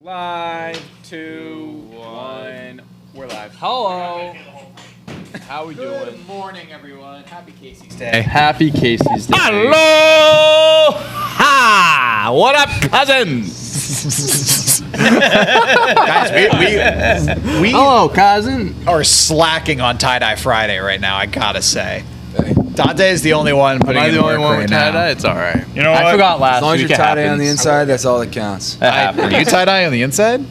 Live, 2, 1. We're live. Hello. How we doing? Good morning, everyone. Happy Casey's Day. Hey, happy Casey's Day. Hello! Ha! What up, cousins? Guys, we Hello, cousin. are slacking on tie-dye Friday right now, I gotta say. Dante is the only one putting in the only work one right with now. tie-dye? It's all right. You know what? I forgot last As long as week. you're It tie-dye on the happens. inside, that's all that counts. It happens. Are you tie-dye on the inside?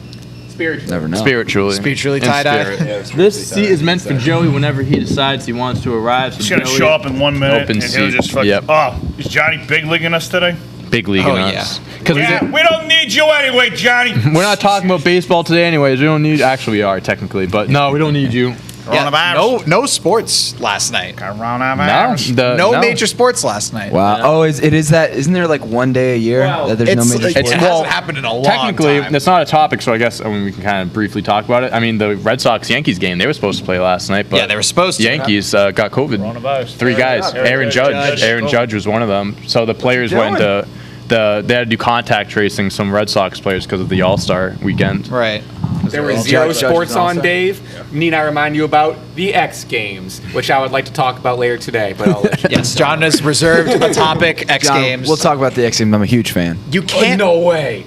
Spiritual. Never know. Spiritually. Spiritually In tie-dye? spirit. This seat is meant for Joey whenever he decides he wants to arrive. So He's gonna Joey, show up in 1 minute Open and he'll seat. just fucking. Yep. Oh, is Johnny big leaguing us today? Big league Oh, in yeah. us. Because Yeah, we don't need you anyway, Johnny. we're not talking about baseball today anyways. We don't need... Actually, we are technically. But no, we don't need you. Coronavirus. no sports last night. Coronavirus. No major sports last night. Wow. Oh, isn't there like one day a year that there's no major It sports? hasn't happened in a long Technically, time. it's not a topic, so I guess we can kind of briefly talk about it. I mean, the Red Sox-Yankees game, they were supposed to play last night, but Yeah, they were supposed to. Yankees got COVID. Coronavirus. 3 guys. Aaron Judge. Aaron Judge was one of them. So the players went to they had to do contact tracing some Red Sox players because of the All-Star weekend. Right. There were Judge- zero Judge sports is on, also- Dave. Need I remind you about the X Games, which I would like to talk about later today, but I'll let you Yes, John has reserved a topic, X John, Games. We'll talk about the X Games. I'm a huge fan. You can't. No way.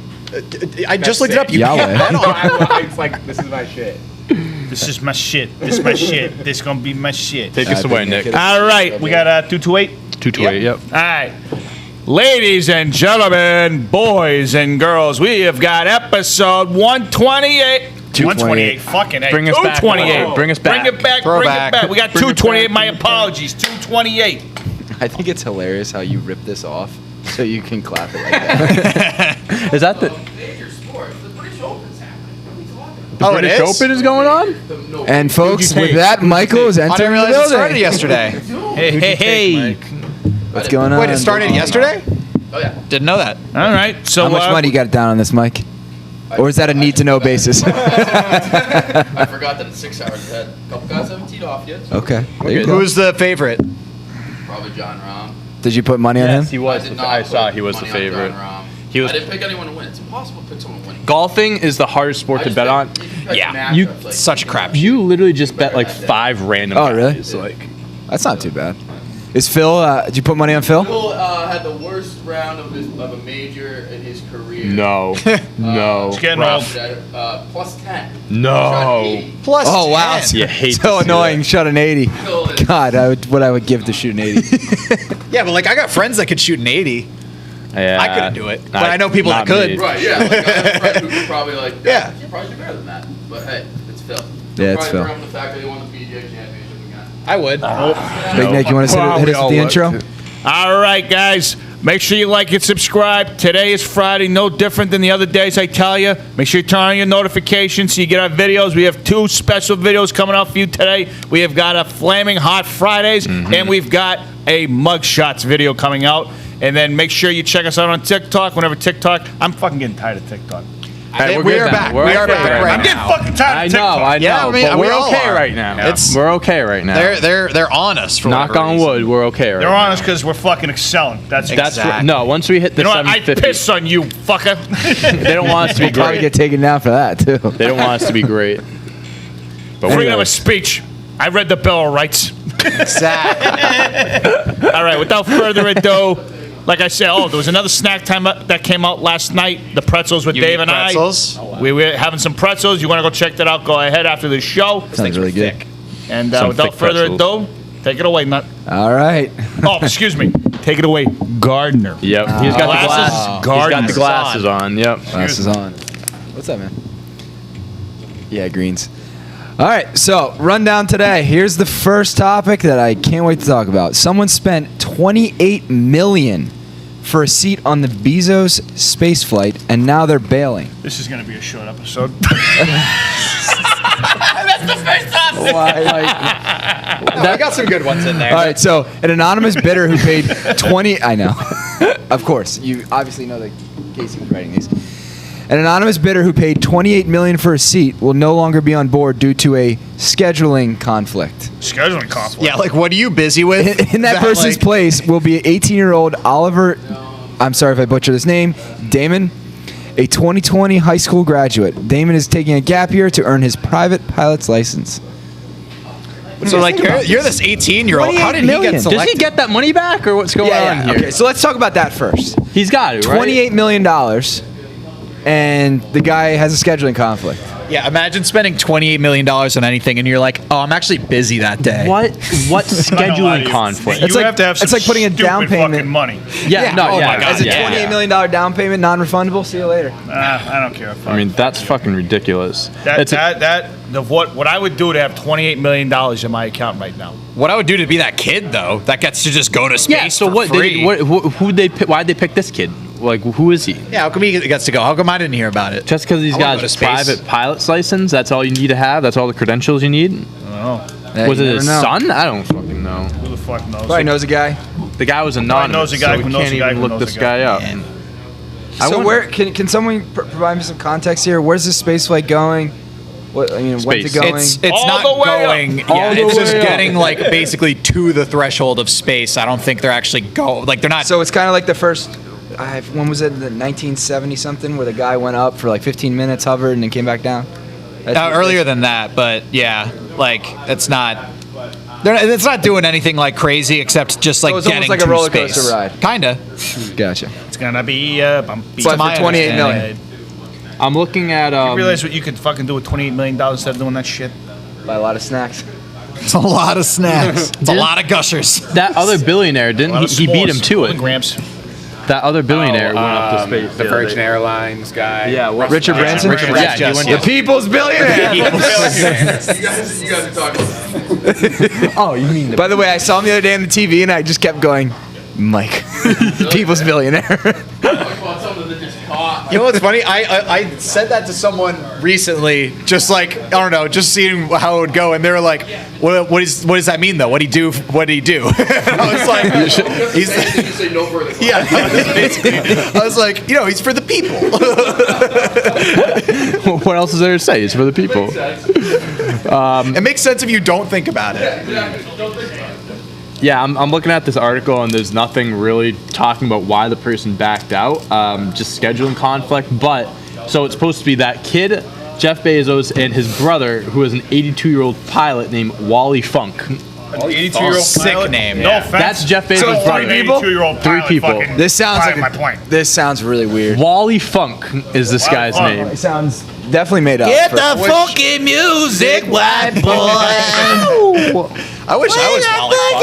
I just looked it up. You Yahweh. can't bet on It's like, this is my shit. This is my shit. This is my shit. This gonna be my shit. Take us away, Nick. All right, we got 228. 228, yep. All right. Ladies and gentlemen, boys and girls, we have got episode 128. 128. Fucking A. Bring us back. 228. Bring us back. Bring it back. Bring Throwback. it back. We got Bring it 228. back. My apologies. 228. I think it's hilarious how you rip this off so you can clap it like that. Is that the Major sports. The British Open's happening. What are we talking about? Oh, it British is? Open is going on? And folks, take? with that, Michael is I didn't entering the realize it started building. yesterday. Hey. What's going on? Wait, it started yesterday? Oh, yeah. Didn't know that. All right. So How much money you got down on this, Mike? Or is that a need-to-know basis? I forgot that it's 6 hours ahead. A couple guys haven't teed off yet. So Okay. There you go. Who's the favorite? Probably John Rahm. Did you put money on him? Yes, he was. I did The, not I saw put he was the money on favorite. John Rahm. He was. I didn't pick anyone to win. It's impossible to pick someone to win. Golfing is the hardest sport to bet on. Yeah. You- Such a crap. You literally just bet like 5 random Oh, really? guys. Like, That's not too bad. Is Phil? Did you put money on Phil? Phil had the worst round of a major in his career. no. No. It's getting old. Plus 10. No. Shot 80. Plus Oh wow! 10. You hate So to see annoying. that. Shot an 80. Phil is- God, what I would give to shoot an 80. Yeah, but like I got friends that could shoot an 80. Yeah, I couldn't do it, but I know people that not could. me. Right, yeah. Like, I have a friend who could probably like. Yeah. You probably do better than that. But hey, it's Phil. Yeah, it's Probably Phil. throw him the fact that he won the PGA championship again. I would. Big Nick, you want to Well, hit we us all with the would. intro? All right, guys. Make sure you like and subscribe. Today is Friday, no different than the other days, I tell you. Make sure you turn on your notifications so you get our videos. We have 2 special videos coming out for you today. We have got a Flaming Hot Fridays, and we've got a Mugshots video coming out. And then make sure you check us out on TikTok. Whenever TikTok, I'm fucking getting tired of TikTok. Hey, We good are now. back. We're We are okay back right right I'm now. getting fucking tired I of know, TikTok. I know. Yeah, I mean, but we we're all okay are. right now. It's- We're okay right now. They're on us for Knock whatever on reason. wood, we're okay right They're now. on us because we're fucking excelling. That's That's Exactly. what, no. Once we hit the You know what? I 750, piss on you, fucker. they don't want us to be Probably great. get taken down for that too. They don't want us to be great. But Freedom Anyway. of speech. I read the Bill of Rights. Exactly. All right, without further ado, like I said, there was another snack time that came out last night. The pretzels with You Dave eat and pretzels? I. We were having some pretzels. You want to go check that out? Go ahead after the show. Sounds really good. And Some without thick further pretzels. ado, take it away, Nut. All right. Oh, excuse me. Take it away, Gardner. Yep, he's got the Glasses, glasses. He's got gardens the glasses on. Yep. Glasses on. What's up, man? Yeah, greens. All right, so rundown today. Here's the first topic that I can't wait to talk about. Someone spent $28 million for a seat on the Bezos space flight, and now they're bailing. This is going to be a short episode. I got some good ones in there. All right, so an anonymous bidder who paid 20. I know, of course, you obviously know that Casey was writing these. An anonymous bidder who paid $28 million for a seat will no longer be on board due to a scheduling conflict. Scheduling conflict. Yeah, like what are you busy with? In that person's like, place will be 18-year-old Oliver. I'm sorry if I butcher this name. Damon. a 2020 high school graduate. Damon is taking a gap year to earn his private pilot's license. So like you're this 18-year-old. How did he 28 million. get Does selected? he get that money back, or what's going on here? Okay, so let's talk about that first. He's got it, right? $28 million, and the guy has a scheduling conflict. Yeah, imagine spending $28 million on anything, and you're like, oh, I'm actually busy that day. What Not gonna lie to scheduling you. conflict? You It's like- have to have some it's like putting a down stupid payment. fucking money. Yeah, no, oh yeah. my God, As a yeah. $28 million down payment, non-refundable. See you later. I don't care. I mean, that's fucking ridiculous. It's What I would do to have $28 million in my account right now. What I would do to be that kid, though, that gets to just go to space yeah. So for what? free. Who'd they pick? Why'd they pick this kid? Like, who is he? Yeah, how come he gets to go? How come I didn't hear about it? Just because he's I wanna got go to his space. private pilot's license, that's all you need to have? That's all the credentials you need? Yeah, Was you it never his know. son? I don't fucking know. Who the fuck knows? Probably knows a guy. The guy was anonymous, knows a guy so we who knows can't a guy even who look knows this a guy. guy up. Man. I So wonder- where can someone provide me some context here? Where's this space flight going? What when's it Space. going? It's All not the way up. going. All Yeah, the it's just way up. getting like basically to the threshold of space. I don't think they're actually they're not. So it's kind of like the first. When was it? The 1970 something, where the guy went up for like 15 minutes, hovered, and then came back down. earlier than that, but yeah, like it's not. It's not doing anything like crazy except just like it's getting almost like a to roller space. coaster ride. Kinda. Gotcha. It's gonna be bumpy. But my for 28 understanding. million, I'm looking at You realize what you could fucking do with $28 million instead of doing that shit? buy a lot of snacks. It's a lot of snacks. It's a lot of gushers. that other billionaire, didn't he beat him to it? Grams. That other billionaire went up to space. The Virgin Airlines guy. Yeah, what- Richard Branson. Richard Yeah, Branson. he went The people's billionaire. You guys are talking about that. Oh, you mean By the way, I saw him the other day on the TV, and I just kept going, Mike, people's billionaire. Talk about something that just caught. You know what's funny? I said that to someone recently, just like I don't know, just seeing how it would go, and they were like, "What does that mean though? What do he do? What did he do?" And I was like, He's you say no further. "Yeah." Basically, I was like, he's for the people. what else is there to say? It's for the people. It makes sense if you don't think about it. Yeah, I'm looking at this article, and there's nothing really talking about why the person backed out. Just scheduling conflict. But so it's supposed to be that kid, Jeff Bezos, and his brother, who is an 82-year-old pilot named Wally Funk. An 82-year-old Sick pilot? name. No offense. That's Jeff Bezos' So brother. 3 people? Three people. This sounds like my point. This sounds really weird. Wally Funk is this guy's Funk. name. It sounds definitely made up. funky music, white boy. I wish I was Wally Funk.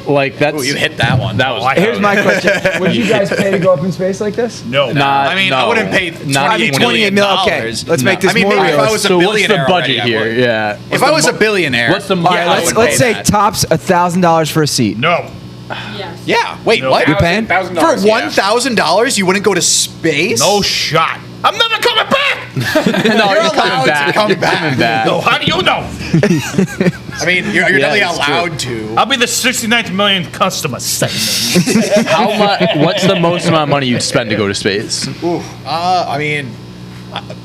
Like that's Ooh, you hit that one. that was. Here's my question: would you guys pay to go up in space like this? No. Not, I mean, no, I wouldn't pay not I mean, even 28 million. Okay, let's make this I mean, more maybe if I realistic. was a So what's the billionaire budget already, I here? would. Yeah. If I was a billionaire, What's the All right, I let's wouldn't pay say that. tops $1,000 for a seat. No. Yes. yeah. Wait, No. what? You're paying? For $1,000, yeah. $1,000, you wouldn't go to space? No shot. I'm never coming back. No, You're you're coming allowed to back. come You're back. coming back. No, how do you know? I mean, you're definitely it's true. allowed to. I'll be the 69th million customer. How much? What's the most amount of money you'd spend to go to space? I mean,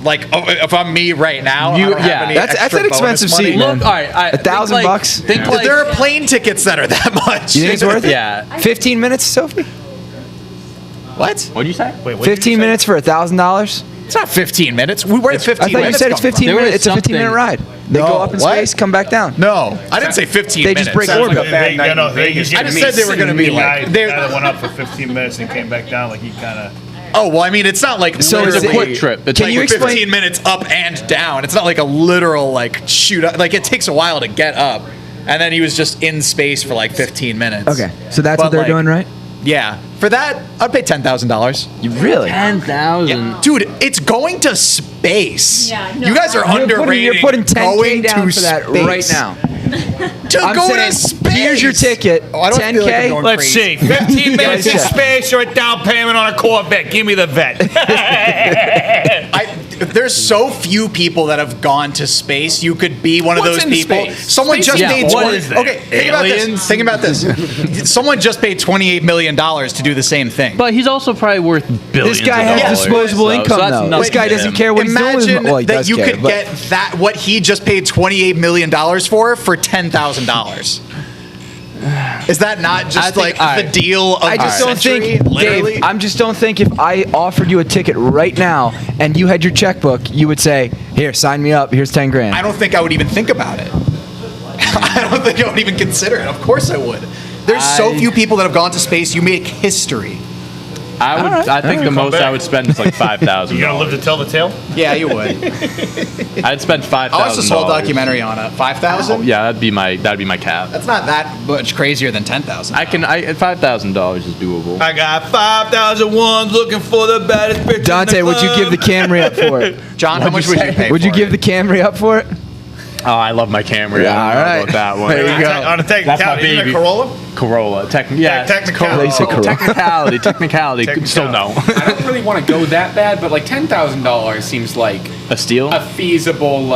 like, if I'm me right now, You- I don't have yeah. any That's extra an expensive bonus money. seat, man. Look, all right, $1,000? Think But like there are plane tickets that are that much. You think it's worth it? yeah. 15 minutes, Sophie? What? What'd you say? Wait, what did you 15 say? minutes for $1,000? It's not 15 minutes. Where did 15 I thought you minutes said it's come 15 There minutes. was It's a 15-minute something- ride. They No, go up in what? space, come back down. from? No, I didn't say 15 They minutes. just break Sounds orbit. like a bad night in Vegas. I just said they were going to be like. The guy that went up for 15 minutes and came back down, like he kind of. Oh, well, I mean, it's not like So It's a literally quick trip. It's Can like you explain- 15 minutes up and down. It's not like a literal like shoot up. Like it takes a while to get up, and then he was just in space for like 15 minutes. Okay, so that's But, what they're like, doing, right? Yeah, for that I'd pay $10,000. You really? 10,000. Dude, it's going to space. Yeah, no, you guys are You're underrated. You're putting 10K going down to for that space. right now. To I'm go saying, to space. here's your ticket, Oh, I don't feel like I'm 10K. going Let's crazy. see. 15 minutes in check. space or a down payment on a Corvette. Give me the vet. There's so few people that have gone to space. You could be one of What's those in people. space? Someone Space just is- paid. yeah, what 20 is that? Okay, think about this. Think about this. Someone just paid $28 million to do the same thing. But he's also probably worth billions. This guy of has dollars, disposable so income, that's though. nothing This guy to doesn't him. care what he's doing. Imagine Well, he that does you care, could but- get that what he just paid $28 million for $10,000. Is that not just I think- like all the right. deal of I just the don't century? think, Literally. Dave, I just don't think if I offered you a ticket right now and you had your checkbook, you would say, "Here, sign me up. Here's 10 grand." I don't think I would even think about it. I don't think I would even consider it. Of course I would. There's so few people that have gone to space. You make history. I think the most I would spend is like $5,000. You gonna live to tell the tale? Yeah, you would. I'd spend $5,000. I watched this whole documentary on it. 5,000? Yeah, that'd be my cap. That's not that much crazier than 10,000. $5,000 is doable. I got 5,001 looking for the baddest bitch. Dante, would you give the Camry up for it? John, how much would you pay Would for you give it? the Camry up for it? Oh, I love my Camry. Yeah, I don't know all right. about that one. There you go. On a That's my technicality, isn't it baby. Corolla? Corolla. Technicality. They say Corolla. Technicality. Still no. I don't really want to go that bad, but like $10,000 seems like A steal? a feasible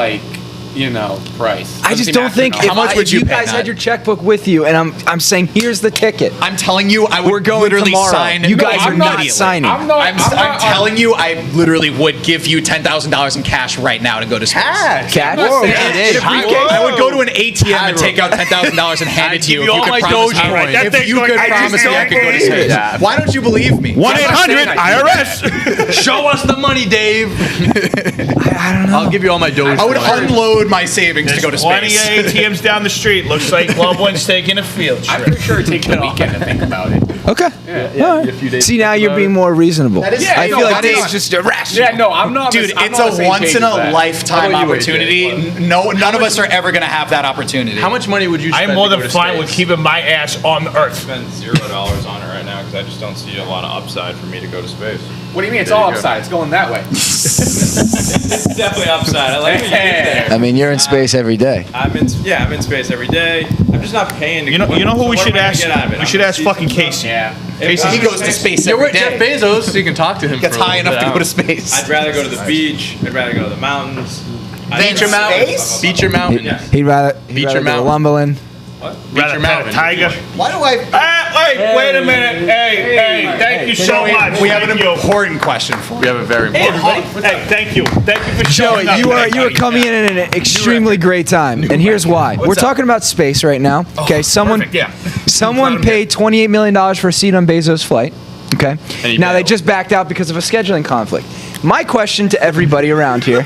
price. I just don't think How much would if you you pay, guys Matt? had your checkbook with you, and I'm saying here's the ticket. I'm telling you, I would We're going literally tomorrow. sign. You guys No, are not immediately. signing. I'm not. I'm telling you, I literally would give you $10,000 in cash right now to go to space. Cash. Whoa, Yeah, yeah, it is. I would go to an ATM and take out $10,000 and hand it to you. give you If all my promise me- Dogecoin. That If thing's you going- could I just promise me I don't could go to believe space. it. Why don't you believe me? 1-800-IRS. Show us the money, Dave. I don't know. I'll give you all my Dogecoin. I would unload my savings to go to Plenty of space. ATMs down the street. Looks like Loveland's taking a field I'm trip. pretty sure it takes a weekend to think about it. Okay. Yeah, All right. a few days See, to now think you're about being it. more reasonable. That is- I yeah, feel no, like that Dave's is- just irrational. Yeah, no, I'm not. Dude, I'm it's not a the same once page in a as that. lifetime How about you, opportunity. AJ? None of us are ever going to have that opportunity. How much money would you spend I'm more to go than to fine space? with keeping my ass on the earth. Spend $0 on it right now because I just don't see a lot of upside for me to go to space. What do you mean? It's There all you go. upside. It's going that way. It's definitely upside. I like when you get there. I mean, you're in space every day. I'm in space every day. I'm just not paying to You know who so we what should am I gonna ask? get out of it? We I'm should gonna ask see fucking some Casey. Yeah. Casey, He goes to space You're every with Jeff day. Bezos, so you can talk to him. Gets for a high little enough to bit. go to space. I'd rather go to the beach. I'd rather go to the mountains. Beach or mountains? Beach or mountain? Yeah. He'd rather Beach or go to mountain? Lumberland. rather pet a tiger. Why do I? Wait a minute. Hey, thank you so much. We have an Thank you. important question for We you. have a very important. Hey, thank you. Thank you for Joey, showing up. you are coming in at an extremely great time, and here's why. We're talking about space right now. Okay, someone Perfect, yeah. someone paid $28 million for a seat on Bezos' flight. Okay, he now they bailed. just backed out because of a scheduling conflict. My question to everybody around here,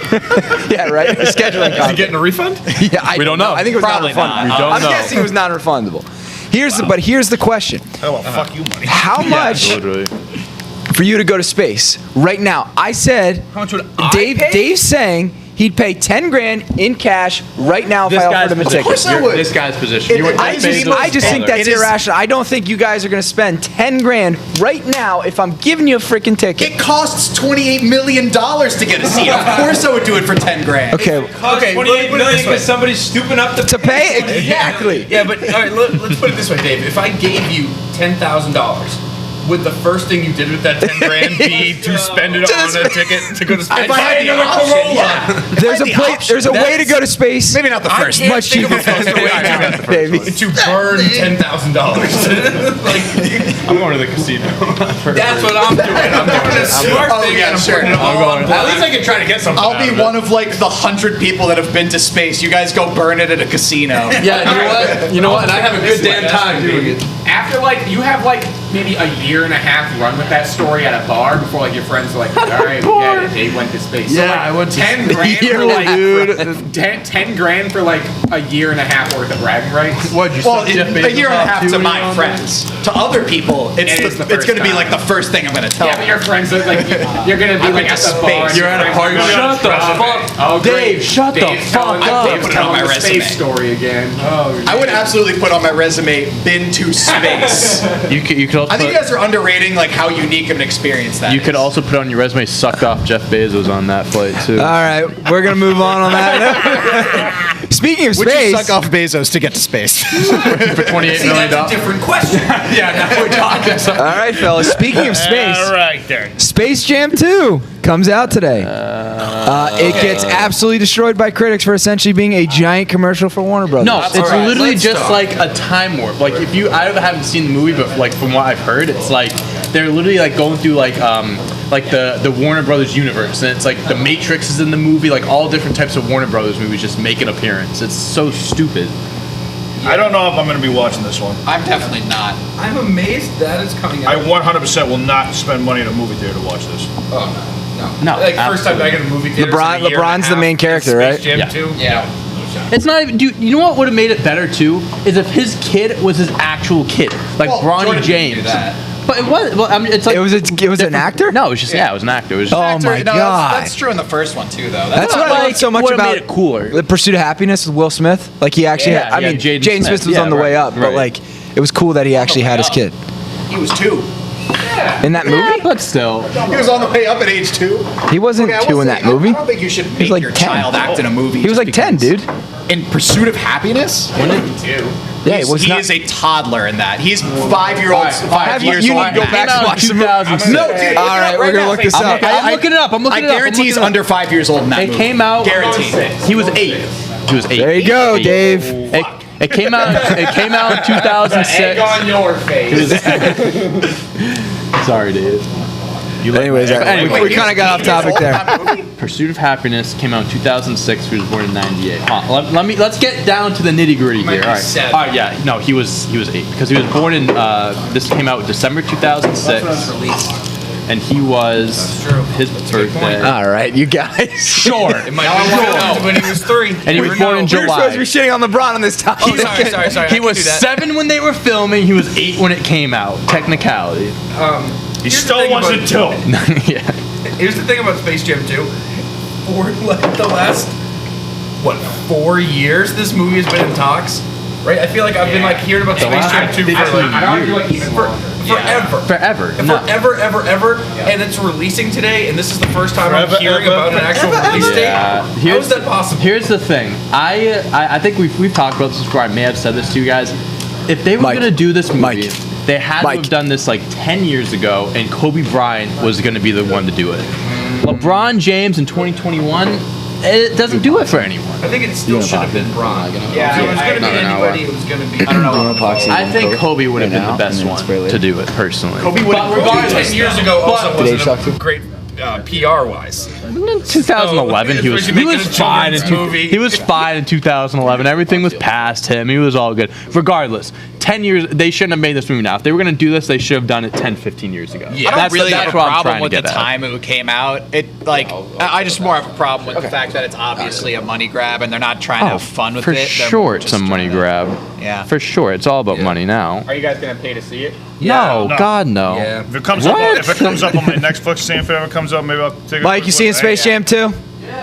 yeah, right, a scheduling Is he conflict. getting a refund? Yeah, I We don't know. I think it was Probably non-refundable. not. We don't I'm know. guessing it was non-refundable. Here's the question: Oh, well, fuck you, money. How much Literally. for you to go to space right now? I said How much would Dave's saying he'd pay 10 grand in cash right now if I offered him a ticket. course I would. This guy's position. You would I Jeff just, Bezos' I just think father. that's It is- irrational. I don't think you guys are going to spend 10 grand right now if I'm giving you a freaking ticket. It costs $28 million to get a seat. Of course I would do it for 10 grand. Okay, Okay, $28 million because somebody's stooping up to to pay exactly. Yeah, but all right, let's put it this way, Dave. If I gave you $10,000, would the first thing you did with that 10 grand be to spend it on a ticket to go to space? If I had the option, yeah. There's a the place. option. There's a way to go to space. Maybe not the first. can't Much think of a cheaper. faster way to Baby. to burn $10,000. Like, I'm going to the casino. that's what I'm doing. I'm doing a smart Oh, thing yeah, and I'm sure. putting it all on At least I can try to get something. I'll out be of it. one of like the 100 people that have been to space. You guys go burn it at a casino. Yeah, you know what? You know what? And I have a good damn time doing it. After you have maybe a year and a half run with that story at a bar before your friends are like, all right, we get it. They went to space. Yeah, so, I went to 10 grand Year for and a 10 grand for a year and a half worth of bragging rights. What'd you Well, suck Jeff a Bezos year and a off half too, to you my know? friends. To other people, It is the it's first going to be time. like the first thing I'm going to tell Yeah, but them. your friends are like, you're gonna be like went at to the bar. space. You're at a party. Shut the fuck. Oh, great. Dave, shut the Dave's telling- fuck up. Dave's Put it on telling my the resume. space story again. Oh, I would absolutely put on my resume, been to space. You could also I think put, you guys are underrating like how unique of an experience that you could is. also put on your resume sucked off Jeff Bezos on that flight too. All right, we're gonna move on that. Speaking of Would you space, suck off Bezos to get to space? for $28 million. Different question. Yeah, now we're talking. all right, fellas. Speaking of space, All right, there. Space Jam 2 comes out today. It gets absolutely destroyed by critics for essentially being a giant commercial for Warner Brothers. No, it's Alright, literally let's just talk. like a time warp. Like I haven't seen the movie, but like from what I've heard, it's like they're literally like going through like the Warner Brothers universe, and it's like the Matrix is in the movie, like all different types of Warner Brothers movies just make an appearance. It's so stupid. I don't know if I'm going to be watching this one. I'm definitely not. I'm amazed that is coming I out. 100% will not spend money at a movie theater to watch this. Oh no. No, Like first time back in a movie theater. LeBron's the main character, right? Space Jam Yeah. 2? Yeah. It's not even. Dude, you know what would have made it better too? Is if his kid was his actual kid, like Bronny Jordan James. can do that. But it was. Well, I mean, it's like It was an actor? No, it was just it was an actor. It was just, Oh my No, god. That's true in the first one too, though. That's what I like so much would've about made it cooler. The Pursuit of Happiness with Will Smith. Like he actually Yeah, had, I yeah, mean, Jaden Jaden Smith Smith. was Yeah, on the way right, up, but right. like it was cool that he actually had his kid He was 2. in that yeah, movie. but still. He was on the way up at age 2. He wasn't 2 in that movie. I don't think you should was make like your 10. child act in a movie. He was just like 10, because. dude. In Pursuit of Happiness? Yeah, it was he not. is a toddler in that. He's 5-year-old, 5 years you old. need to go back Came and out watch in the movie. 2006. No, dude. All right, we're gonna look this up. I'm looking it up. I'm looking it up. I guarantee he's under 5 years old in that It movie. came out. Guaranteed. He was 8. He was 8. There you go, Eight. Dave. It came out. It came out in 2006. Egg on your face. Sorry, Dave. Anyways, Anyway, we kind of got off topic there. Pursuit of Happiness came out in 2006. He was born in '98. Let's get down to the nitty gritty Might here. be All right. 7. All right. Yeah. No, he was 8 because he was born in. This came out December 2006, and he was his birthday. All right, you guys. Sure. It might be when he was 3. And he was born in We were supposed July. to be shitting on LeBron on this topic. Oh, sorry. He was 7 when they were filming. He was 8 when it came out. Technicality. He still wasn't 2. Yeah. Here's the thing about Space Jam 2. For like the last 4 years, this movie has been in talks. Right? I feel like I've been like hearing about Space Jam 2 for like forever. Forever. And it's releasing today, and this is the first time I'm hearing about an actual release date. Yeah. How is that possible? Here's the thing. I think we've talked about this before. I may have said this to you guys. If they were Mike. gonna do this movie, Mike. they had to have done this like 10 years ago, and Kobe Bryant was gonna be the one to do it. LeBron James in 2021, it doesn't do it for anyone. I think it still should have been Bron. Yeah, if it was going to be anybody, it was going to be. I don't know. I think Kobe would have been the best one to do it personally. Kobe would have. regardless, 10 years ago also Did age wasn't suck a great PR-wise. In 2011, he was Especially making a fine. children's movie. He was fine in 2011. Everything was past him. He was all good. Regardless, 10 years. They shouldn't have made this movie now. If they were going to do this, they should have done it 10, 15 years ago. I don't really have a what I'm problem trying with to the get at. time it came out. I just more have a problem with the fact that it's obviously a money grab and they're not trying to have fun with for it. They're sure, it's a just money trying to- grab. Yeah. For sure, it's all about money now. Are you guys going to pay to see it? No, No. God, no. Yeah. If it comes What? up, on my Netflix, if it ever comes up, maybe I'll take a Mike, you seeing Space Jam 2?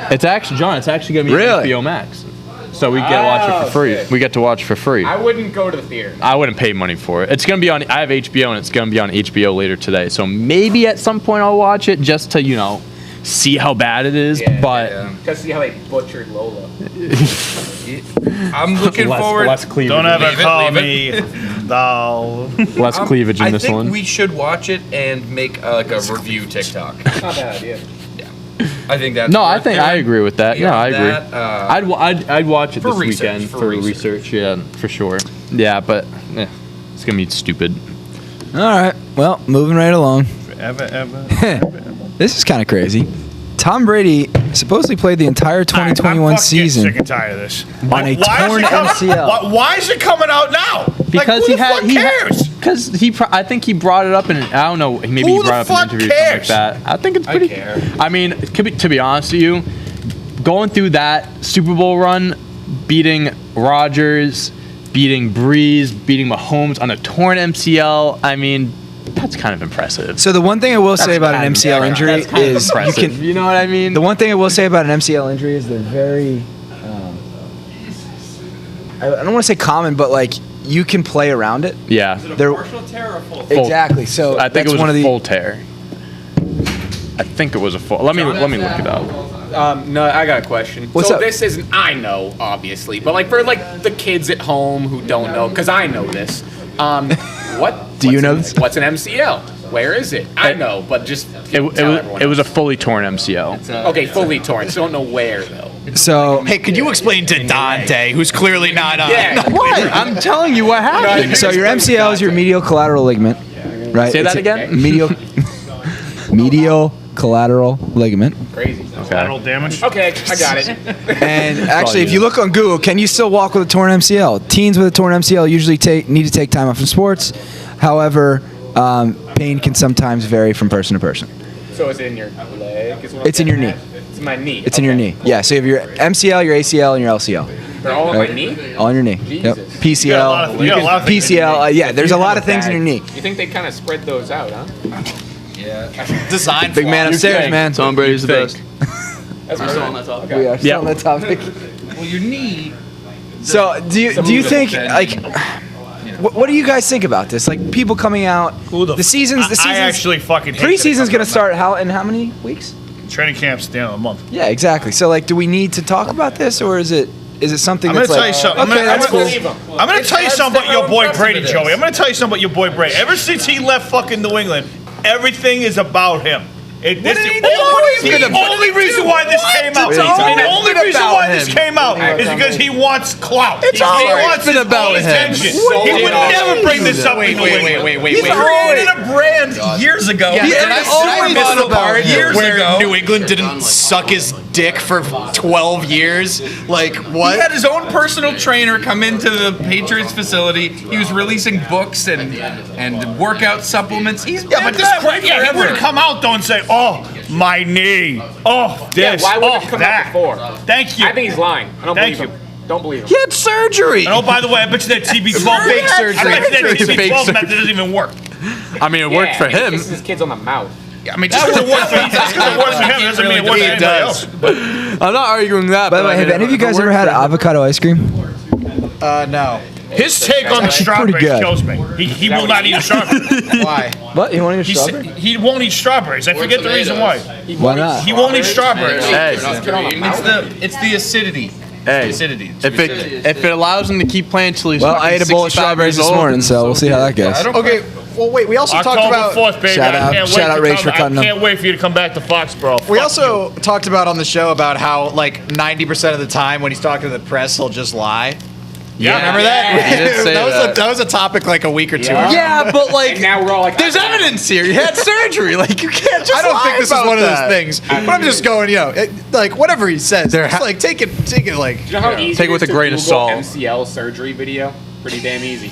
It's actually, John. It's actually going to be on Really? HBO Max, so we get to watch it for free. okay. We get to watch it for free. I wouldn't go to the theater. I wouldn't pay money for it. It's gonna be on. I have HBO, and it's gonna be on HBO later today. So maybe at some point I'll watch it just to see how bad it is. But Because see how they butchered Lola. I'm looking forward. less cleavage. Don't ever Leave it, call leave me doll. less cleavage in I this think one. we should watch it and make like a review TikTok. Not bad idea. Yeah. I think that's. No, I worth think I doing. agree with that. Yeah, I Beyond agree. that, I'd watch it for this research, weekend for for research. research. Yeah, for sure. Yeah, but it's gonna be stupid. All right. Well, moving right along. Ever. This is kind of crazy. Tom Brady supposedly played the entire 2021 I'm season sick and tired of this. on a torn MCL. Why is it coming out now? Because who the fuck cares? Because I think he brought it up in. I don't know. Maybe Who he brought the it up in an fuck interview or something like cares? that. I think it's pretty. care. I mean, to be honest with you, going through that Super Bowl run, beating Rodgers, beating Breeze, beating Mahomes on a torn MCL. I mean, that's kind of impressive. So the one thing I will say about an MCL injury That's kind of is you impressive. can. You know what I mean? The one thing I will say about an MCL injury is they're very. I don't want to say common, but like you can play around it. Yeah. They're exactly. So I think that's it was one a of the. full tear. I think it was a full. Let me look it up. No, I got a question. What's so up? this isn't. I know, obviously, but like for like the kids at home who don't know, because I know this. Do you know this? What's an MCL? Where is it? I know, but just It was a fully torn MCL. okay, fully torn. So don't know where though. So Hey, could you explain to Dante, who's clearly not on? Yeah. What? I'm telling you what happened. so your MCL is your medial collateral ligament, right? Say that It's a again? Medial collateral ligament. Crazy. Collateral damage. Okay, I got it. And actually, if you look on Google, can you still walk with a torn MCL? Teens with a torn MCL usually need to take time off from sports. However, pain can sometimes vary from person to person. So is it in your leg? It's in your knee. It's in my knee. It's in your knee. Yeah, so you have your MCL, your ACL, and your LCL. They're all in my knee? All in your knee. Yep. Jesus. You got a lot of- PCL. you got a lot of things in your PCL. Yeah, there's a lot of things in your knee. You think they kind of spread those out, huh? Design Big man upstairs, man. Tom Brady's the best. That's We're still on that topic. We are still on that topic. Well, your knee. So, do you think, like, what do you guys think about this? Like, people coming out, the season's, I actually fucking hate preseason's going to start in how many weeks? Training camp's at the end of the month. Yeah, exactly. So, like, do we need to talk about this, or is it something I'm that's gonna like, tell you something. okay, that's cool. I'm gonna tell you something about your boy Brady, Joey. I'm gonna tell you something about your boy Brady. Ever since he left fucking New England, everything is about him. This is the only reason why this came out. The only reason why this came out is because he wants clout. He wants been about him. attention. He would never bring this up in New England. He created a brand years ago. Yeah, and I missed the part years where ago. New England didn't suck his dick for 12 years. Like, what? He had his own personal trainer come into the Patriots facility. He was releasing books and workout supplements. He's Yeah, but this he would come out though and say, "Oh, my knee. Oh, this. Yeah, why would oh, it come that." out before? Thank you. I think he's lying. I don't Thank believe you. him. Don't believe him. He had surgery. And oh, by the way, I bet you that TB12 Fake surgery. I bet you that It's fake TB12 method surgery. doesn't even work. I mean, it worked for and he him. kisses his kids on the mouth. I mean, Just because it works for him doesn't mean it works for anybody else. I'm not arguing that. By the way, have any of you guys ever had avocado ice cream? No. His take on the Actually pretty strawberries good. kills me. He will not eat a strawberry. Why? What? You want to eat a strawberry? He won't eat strawberries. I forget the reason why. Why not? He won't eat strawberries. Hey, it's the acidity. hey, Acidity. if it allows him to keep playing till he's Well, fucking I ate a bowl of 65 strawberries years this old, morning, so we'll see how that goes. Okay, well, wait, we also talked October about... 4th, baby. Shout out- I can't shout out wait Rach for cutting I them. can't wait for you to come back to Foxborough. We Fuck also talked about on the show about how, like, 90% of the time when he's talking to the press, he'll just lie. Yeah, Remember that? He did say that. That was a topic like a week or two ago. Yeah, but like, And now we're all like, there's evidence here. He had surgery. Like, you can't just I don't lie think this is about one that. of those things. But I'm just going, like, whatever he says, just, like, take it, like... you know how easy Take it with is a to grain of Google salt. MCL surgery video? Pretty damn easy.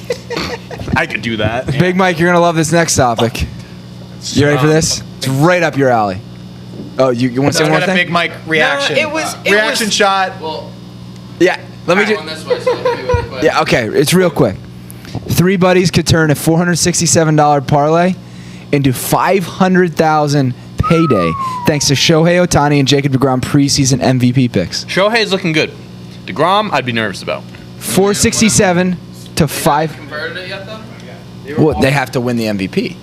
I could do that. Big Mike, you're gonna love this next topic. You ready for this? It's right up your alley. Oh, you want to say I one got more a thing? Big Mike reaction. Reaction shot. Well, Yeah. Let me going this way, so let me with it. Yeah, okay. It's real quick. Three buddies could turn a $467 parlay into $500,000 payday thanks to Shohei Ohtani and Jacob DeGrom preseason MVP picks. Shohei's looking good. DeGrom, I'd be nervous about. 467 to 5. Converted it yet, though? Well, they have to win the MVP.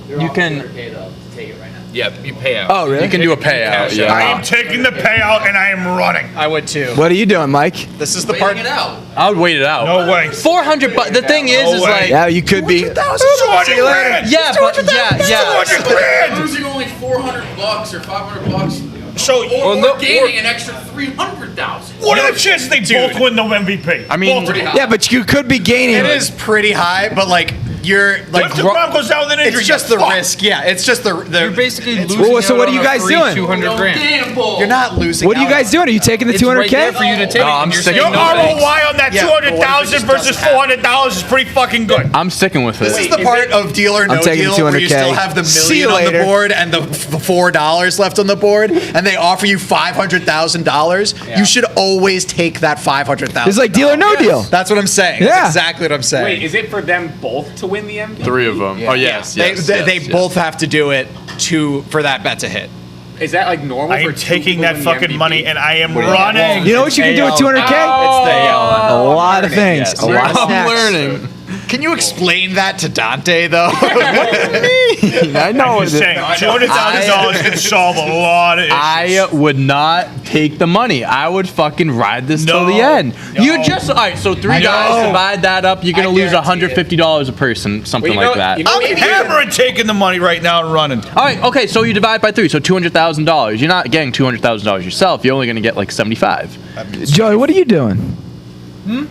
You can. Okay, though, to take it right now. Yeah, you pay out. Oh, really? You can do a payout. I Yeah. am taking the payout and I am running. I would too. What are you doing, Mike? This is the Waiting part. it out. I would wait it out. No way. 400. But the thing is, No is way. like. Yeah, you could be. 200 grand. Yeah, but yeah. 200 grand. Losing only $400 or $500, So, or gaining an extra $300,000. what are the chances they both win the MVP? I mean, Pretty high. Yeah, but you could be gaining. It is pretty high, but like you're What like if DeGrom goes down with an injury? it's just You're the fucked. risk. Yeah, it's just the You're basically losing. Well, so out what are on you a guys free doing? 200 grand. Gamble. You're not losing. What are you out. guys doing? Are you taking the It's right there 200K? for you to take. No, and I'm you're sticking saying Your no ROI thanks. on that Yeah, but what if it 200,000 just versus doesn't happen? $400 is pretty fucking good. I'm sticking with This it. is the part of Deal or No I'm taking Deal the where you 200K. still have the See you million on the later. board and the $4 left on the board, and they offer you $500,000. You should always take that $500,000. It's like deal or no deal. That's what I'm saying. Yeah. That's exactly what I'm saying. Wait, is it for them both to win the MVP? 3 of them. Oh yes, They, yes. they, yes, they yes. both have to do it for that bet to hit. Is that like normal I for am two taking people that to win fucking the money MVP? and I am running. You know what you can do with 200K? A lot of things. A lot of I'm snacks. learning. Can you explain that to Dante though? I know I'm what just it saying, is. $200,000 can solve a lot of issues. I would not take the money. I would fucking ride this till the end. No. You just all right. So 3 guys divide that up. You're gonna lose $150 a person, something Well, you like know- that. you know I'm what you do? hammering taking the money right now and running. All right. Okay. So you divide by 3. So $200,000. You're not getting $200,000 yourself. You're only gonna get like 75. Joey, what are you doing?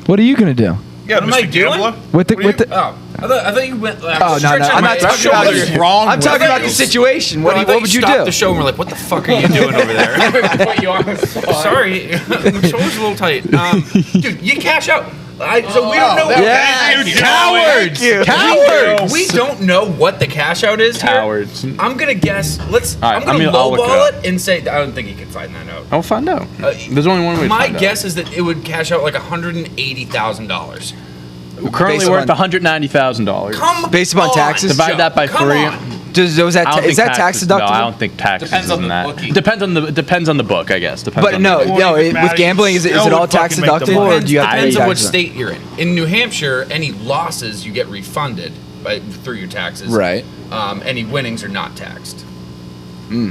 What are you gonna do? Yeah, What am I Mr. doing? Gambler. With the Oh, I thought you went. Oh, no. I'm not talking about your wrong. I'm talking about the situation. What would you stopped do? the show and we're like, what the fuck are you doing over there? Put you on the spot. Sorry, the shoulder's a little tight. Dude, you cash out. So we don't know. Cowards! We don't know what the cash out is here. Cowards. I'm gonna guess. right, I'm gonna I'll look lowball it it and say I don't think you can find that out. I'll find out. There's only one way to My find guess is that it would cash out like $180,000. out. Currently Based worth upon- $190,000. Come Based upon on, taxes? Divide that by Come 3. on. Is that tax deductible? No, I don't think taxes Depends is on in the that. bookie. Depends on the book, I guess. Depends But on no, the book. with gambling, is it all tax deductible, or do you have to pay Depends on what taxes? state you're in. In New Hampshire, any losses you get refunded through your taxes. Right. Any winnings are not taxed.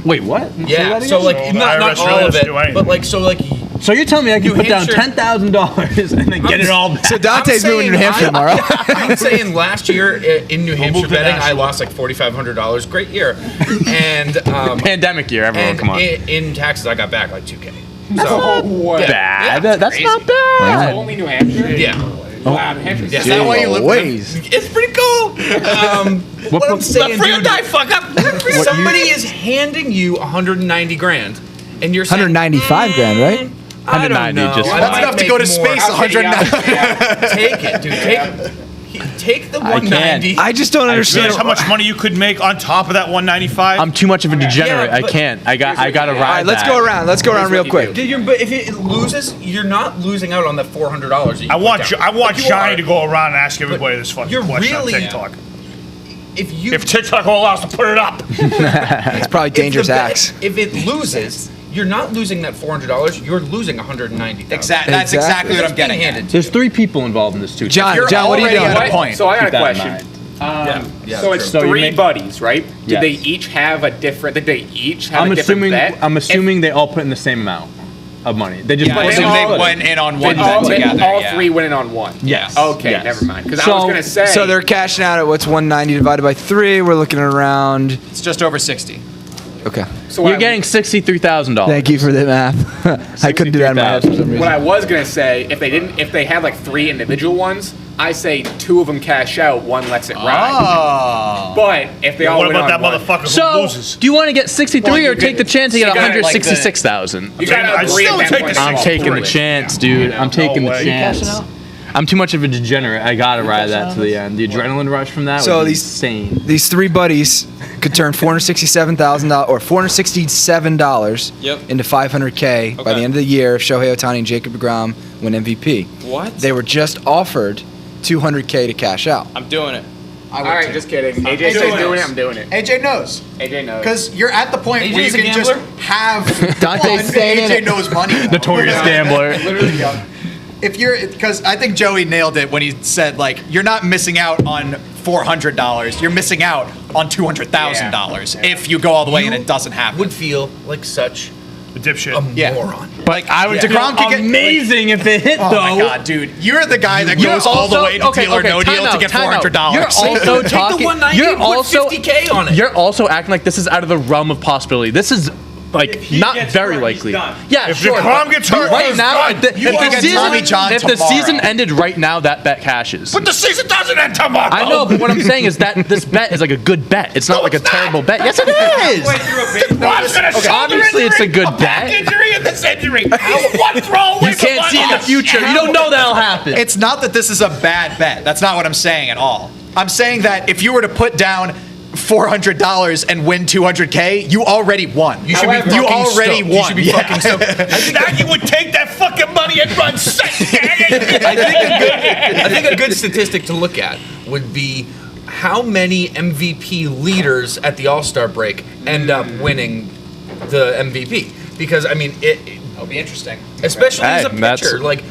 Wait, what? Yeah. So like So not the IRS all really of doesn't it, do anything. but like So you're telling me I can New put down Hampshire- $10,000 and then get it all back? So Dante's I'm moving to New saying Hampshire tomorrow. I'm saying last year in New Hampshire move to betting, I Nashville. lost like $4,500. Great year. And Pandemic year, everyone, and come on. in taxes, I got back like $2K. No way. Bad. Yeah, That's crazy. not bad. Only New Hampshire? Yeah. Wow, New Hampshire's Yeah. Is that why you live Ways. It's pretty cool. What I'm saying, dude, fuck up. somebody is handing you 190 grand, and you're saying 195 grand, right? I don't 190 know. just I That's might enough to make go to more. space. 190. Take it, dude. Take the 190. I just don't understand. Realize how much money you could make on top of that 195? I'm too much of a degenerate. Yeah, I but- can't. I gotta ride All right, let's that. go around. Let's go around real quick. Dude, but if it loses, you're not losing out on the $400. I want Johnny to go. go around and ask everybody this fucking you're question really- on TikTok. If TikTok will allow us to put it up. It's probably dangerous acts. If it loses, you're not losing that $400. You're losing $190,000. That's exactly what I'm getting at. There's 3 people involved in this too. John, You're what are you already doing? at a point. So I got Keep a that in question. Yeah, So it's true. So you 3 make- buddies, right? Did Yes. they each have a different? Did they each have I'm a different assuming. bet? I'm assuming they all put in the same amount of money. They just. Yeah, put I it assume in they all- went in on Did one all, bet together. all yeah. 3 went in on one? Yes. Okay, Yes. never mind. Because I So- was gonna say. So they're cashing out at what's 190 divided by 3. We're looking at around. It's just over 60. Okay. So You're what getting $63,000. Thank you for the math. I couldn't do that in my head for some reason. What I was gonna say, if they had like 3 individual ones, I say 2 of them cash out, 1 lets it ride. Oh. But if they all What went about that on one, motherfucker who So, loses? do you want to get 63 Well, you or take the could- chance to get you gotta, like, 166,000? you gotta I'd agree still at that take point. the I'm All taking the three. chance, dude. I'm taking the way. chance. I'm too much of a degenerate. I gotta ride that to the end. The adrenaline rush from that So would be these- insane. These 3 buddies could turn $467,000 or $467 into $500K by the end of the year if Shohei Ohtani and Jacob deGrom win MVP. What? They were just offered $200K to cash out. I'm doing it. All right, just kidding. AJ says doing doing it. it. I'm doing it. AJ knows. AJ knows. Because you're at the point where you AJ's a can just gambler? have Dante's fun. staying in AJ it. knows money. Notorious gambler. Literally, yeah. If you're, because I think Joey nailed it when he said, like, you're not missing out on $400. You're missing out on $200,000 if you go all the way and it doesn't happen. Would feel like such The dipshit. a Yeah. moron. Like, I would DeGrom could get amazing if it hit Oh though. my god, dude! You're the guy that You're goes all the way to okay, deal or no time deal out, to get time out. $400. You're also Take talking. the 190 You're and put also 50K on it. You're also acting like this is out of the realm of possibility. This is like he not gets very hurt, he's likely. done. Yeah, If sure. DeGrom but gets hurt, right he's now, done. if You the get Tommy John if the tomorrow. season ended right now, that bet cashes. But the season doesn't end tomorrow. I know, but what I'm saying is that this bet is like a good bet. It's not like a terrible bet. Yes, it is. Rob's gonna shoulder Obviously, it's a injury, good back bet. injury and this injury. One throw away You can't see in the future. You don't know that'll happen. It's not that this is a bad bet. That's not what I'm saying at all. I'm saying that if you were to put down $400 and win $200K, you already won. You should be You fucking already stoked. won. You should be fucking stoked. Now you would take that fucking money and run I think a good statistic to look at would be how many MVP leaders at the All-Star break end up winning the MVP. Because I mean, it'll be interesting, especially as a Hey, that's- pitcher. Like,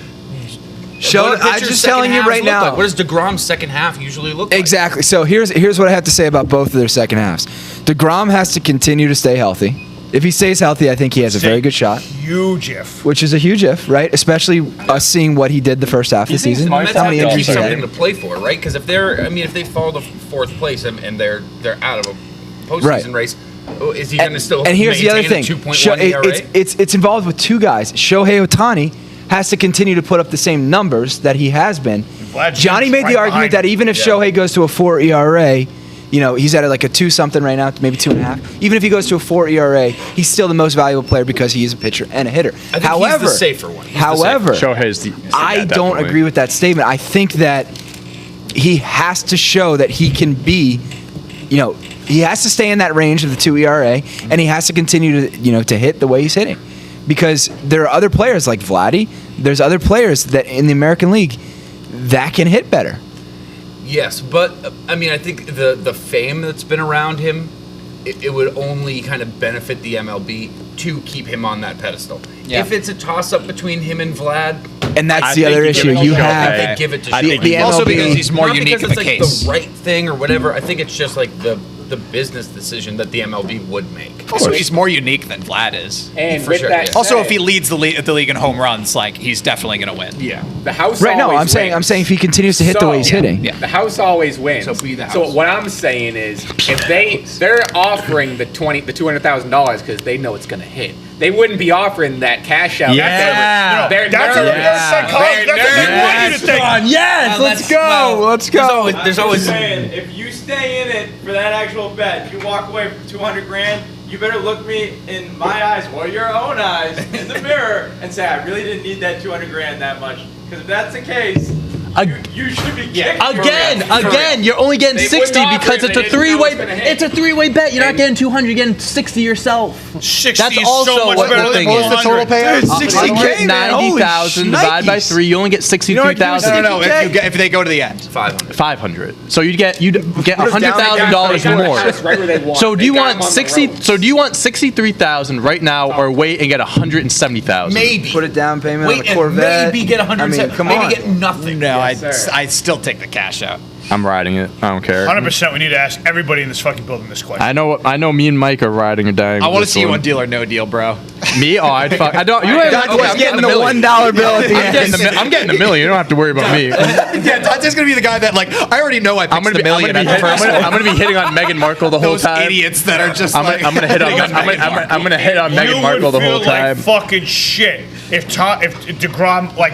Show, what do I'm pitchers' just second telling you halves right look now. like? What does DeGrom's second half usually look like? Exactly. So here's what I have to say about both of their second halves. DeGrom has to continue to stay healthy. If he stays healthy, I think he has a very good shot, Huge if. which is a huge if, right? Especially us seeing what he did the first half of the season. The Mets How have many to keep injuries he something had. to play for, right? Because if they fall to fourth place and they're out of a postseason Right. race, is he going to still? And here's the other maintain thing: a 2.1 ERA? it's involved with 2 guys. Shohei Ohtani has to continue to put up the same numbers that he has been Johnny made the argument that even if Shohei goes to a 4 ERA, you know, he's at like a 2 something right now, maybe 2.5. Even if he goes to a 4 ERA, he's still the most valuable player because he is a pitcher and a hitter. I think he's the safer one. Shohei's I don't agree with that statement. I think that he has to show that he can be, you know, he has to stay in that range of the 2 ERA, and he has to continue to, you know, to hit the way he's hitting. Because there are other players like Vladdy, there's other players that in the American League that can hit better. Yes, but I mean, I think the fame that's been around him, it would only kind of benefit the MLB to keep him on that pedestal. Yeah. If it's a toss-up between him and Vlad, and that's the other issue. You have they give it to the Shohei. MLB. Also because he's more Not unique in because the it's case. like the right thing or whatever. I think it's just like the business decision that the MLB would make. Also, he's more unique than Vlad is. And For with sure, that yeah. Also, said, if he leads the league in home runs, like he's definitely going to win. Yeah. the house Right, no, always I'm wins. saying if he continues to hit the way he's hitting. Yeah. The house always wins. So be the house. So what I'm saying is, if they're offering the $200,000 because they know it's gonna hit, they wouldn't be offering that cash out. Yeah. They're That's a nervous. psychology. That's a big one you to think. Yes, let's go. Let's go. There's always saying, if you stay in it for that actual bet, you walk away from 200 grand, you better look me in my eyes or your own eyes in the mirror and say, I really didn't need that 200 grand that much. Because if that's the case, you should be kicked. Again, you're only getting They 60 wouldn't because offer it, it's they a didn't know three-way. it was gonna hit. It's a three-way bet. You're not getting 200. You're getting 60 yourself. 60 That's is also so much what better the than thing is. What was the total payout? 60K, man. Holy 90,000 divided by shnikes. 3. You only get 63,000. No. If they go to the end. 500. 500. So you'd get $100,000 They got the more. house right where they want. So do They you got want them on the 60? ropes. So do you want 63,000 right now, or wait and get 170,000? Maybe. Put a down payment on Wait a and Corvette. maybe get 100. I mean, come maybe on. get nothing. No, sir. I'd still take the cash out. I'm riding it. I don't care. 100%. We need to ask everybody in this fucking building this question. I know. Me and Mike are riding or dying. I with want to this see you one. on Deal or No Deal, bro. Me? Oh, I'd fuck. I don't. You have, Dante's okay, I'm getting the $1 $1 bill at the I'm end. getting $1 million. You don't have to worry about me. Yeah, Dante's gonna be the guy that like I already know I picked the million at the first one. I'm gonna be hitting on Meghan Markle the whole Those time. idiots that are just I'm gonna hit on. I'm gonna hit on Meghan Markle the whole time. You would feel like fucking shit if DeGrom like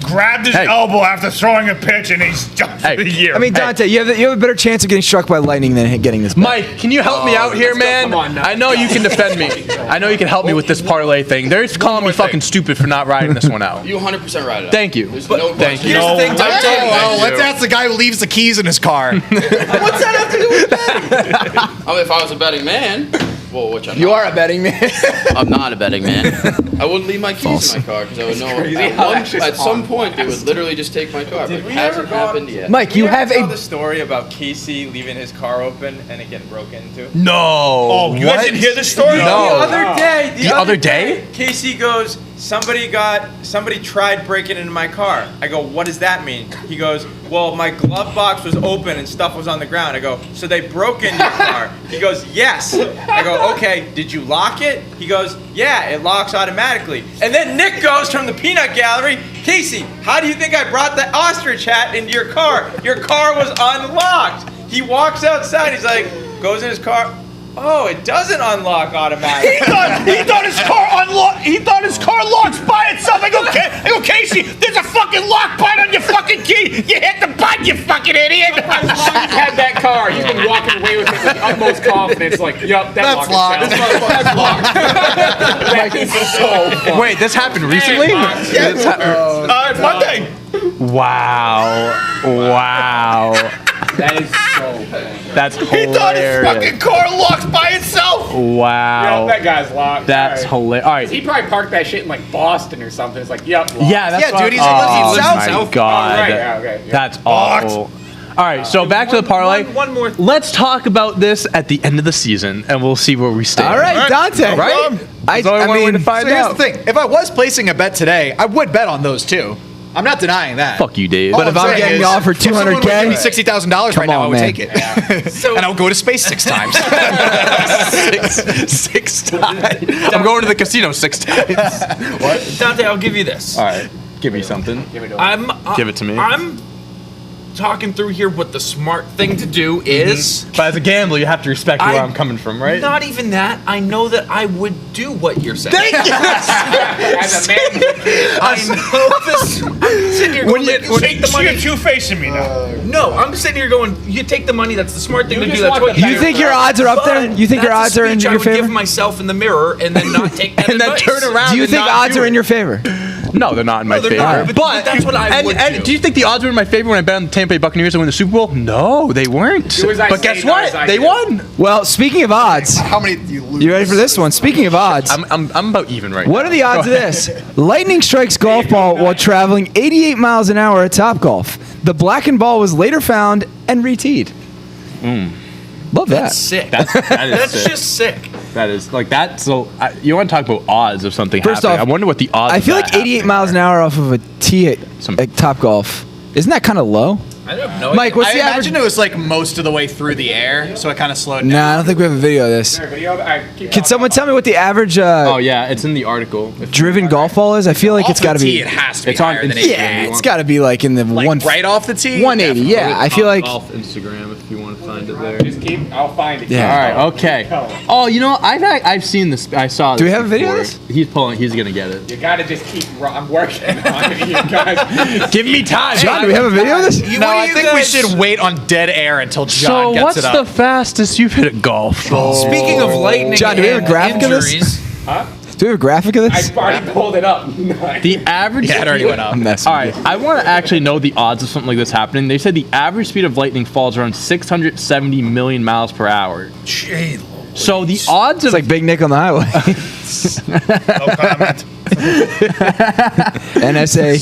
grabbed his Hey. elbow after throwing a pitch and he's done for Hey. the year. I mean, Dante, you have a better chance of getting struck by lightning than getting this bet. Mike, can you help me out here, let's go. man? Come on now. I know you can defend me. I know you can help me with this parlay thing. They're just calling me fucking stupid for not riding this one out. You 100% ride it out. Thank you. There's no Thank question. you. Here's the thing, Dante. Oh, let's ask the guy who leaves the keys in his car. What's that have to do with betting? I mean, if I was a betting man, well, which I'm You not. are a betting man. I'm not a betting man. I wouldn't leave my keys in my car because I would know at some point they would literally just take my car. But it hasn't happened yet. Mike, you have tell a. the story about Casey leaving his car open and it getting broken into? No. Oh, you guys didn't hear this story? No. The other day? Casey goes, somebody tried breaking into my car. I go, what does that mean? He goes, well, my glove box was open and stuff was on the ground. I go, so they broke into your car? He goes, yes. I go, okay, did you lock it? He goes, yeah, it locks automatically. And then Nick goes from the peanut gallery, Casey, how do you think I brought the ostrich hat into your car? Your car was unlocked. He walks outside, he's like, goes in his car. Oh, it doesn't unlock automatically. He thought his car unlocked. He thought his car locks by itself. I go, Casey, there's a fucking lock button on your fucking key. You hit the button, you fucking idiot. As long as you've had that car, you've been walking away with it with the utmost confidence. Like, yup, That's locked. That's locked. That is so funny. Wait, this happened recently? Monday. Wow. That is so funny. That's He thought his hilarious. fucking car locks by itself. Wow. That guy's locked. That's All right. hilarious. All right. He probably parked that shit in like Boston or something. It's like, yup, locked. Yeah, that's Yeah, dude, what- he's like, oh lives my south. god. Oh, right, yeah, okay, yeah. That's awful. All right, so back to the parlay. One more. Let's talk about this at the end of the season, and we'll see where we stand. All right, Dante. Right? There's only one way to find so here's out. the thing. If I was placing a bet today, I would bet on those two. I'm not denying that. Fuck you, Dave. All But if I'm saying getting is, offered if someone would $200K, give me $60,000 right now, I on, would man. take it. And I would go to space 6 times. six times. I'm going to the casino 6 times. Dante, I'll give you this. All right, give me something. Give it to him. I'm Give it to me. I'm talking through here what the smart thing to do is. But as a gambler, you have to respect where I'm coming from, right? Not even that. I know that I would do what you're saying. As a man, I know this. I'm sitting here going, take the money. You're two-facing me now. No, I'm sitting here going, you take the money. That's the smart thing to do. That's what You think your odds are up there? You think your odds are in your I would favor? give myself in the mirror and then not take that And then advice. turn around. Do you and think not odds do are it. in your favor? No, they're not in my they're favor. not, but that's what I would do. Do you think the odds were in my favor when I bet on the Tampa Bay Buccaneers to win the Super Bowl? No, they weren't. But guess what? They won. Well, speaking of odds, How many do you lose? you ready for this one? Speaking of odds, I'm about even right now. what are the odds of this? Lightning strikes golf ball while traveling 88 miles an hour at Topgolf. The blackened ball was later found and re-teed. Love that. That's sick. That is That's sick. just sick. That is like that. So you want to talk about odds of something First happening? off, I wonder what the odds. I of feel that like 88 happening miles are. an hour off of a tee at Topgolf. Isn't that kind of low? I have no Mike, idea. what's I the average? imagine it was like most of the way through the air, so it kind of slowed down. Nah, I don't think we have a video of this. Can someone tell me what the average Oh yeah, it's in the article. driven golf ball is? I feel like it's got to be. It has to be It's on- higher than it's- 80. Yeah, it's got to be like in the Like one. right off the tee? 180. Yeah, I feel like. Golf Instagram if you want to find it there. just keep. I'll find it. Yeah. All right. Okay. Oh, you know, I've seen this. I saw. Do this we have a video of before. this? He's pulling. He's gonna get it. You gotta just keep. I'm working on it, you guys. Give me time. John, do we have a video of this? No, I think we should wait on dead air until John gets what's it the up. fastest you've hit a golf ball? Speaking of lightning John, do we have a and graphic of this? injuries, Do we have a graphic of I this? already pulled it up. The average. Yeah, it already went up. I'm messing All with right, I want to actually know the odds of something like this happening. They said the average speed of lightning falls around 670 million miles per hour. So the odds It's of like Big Nick on the highway. No comment. NSA.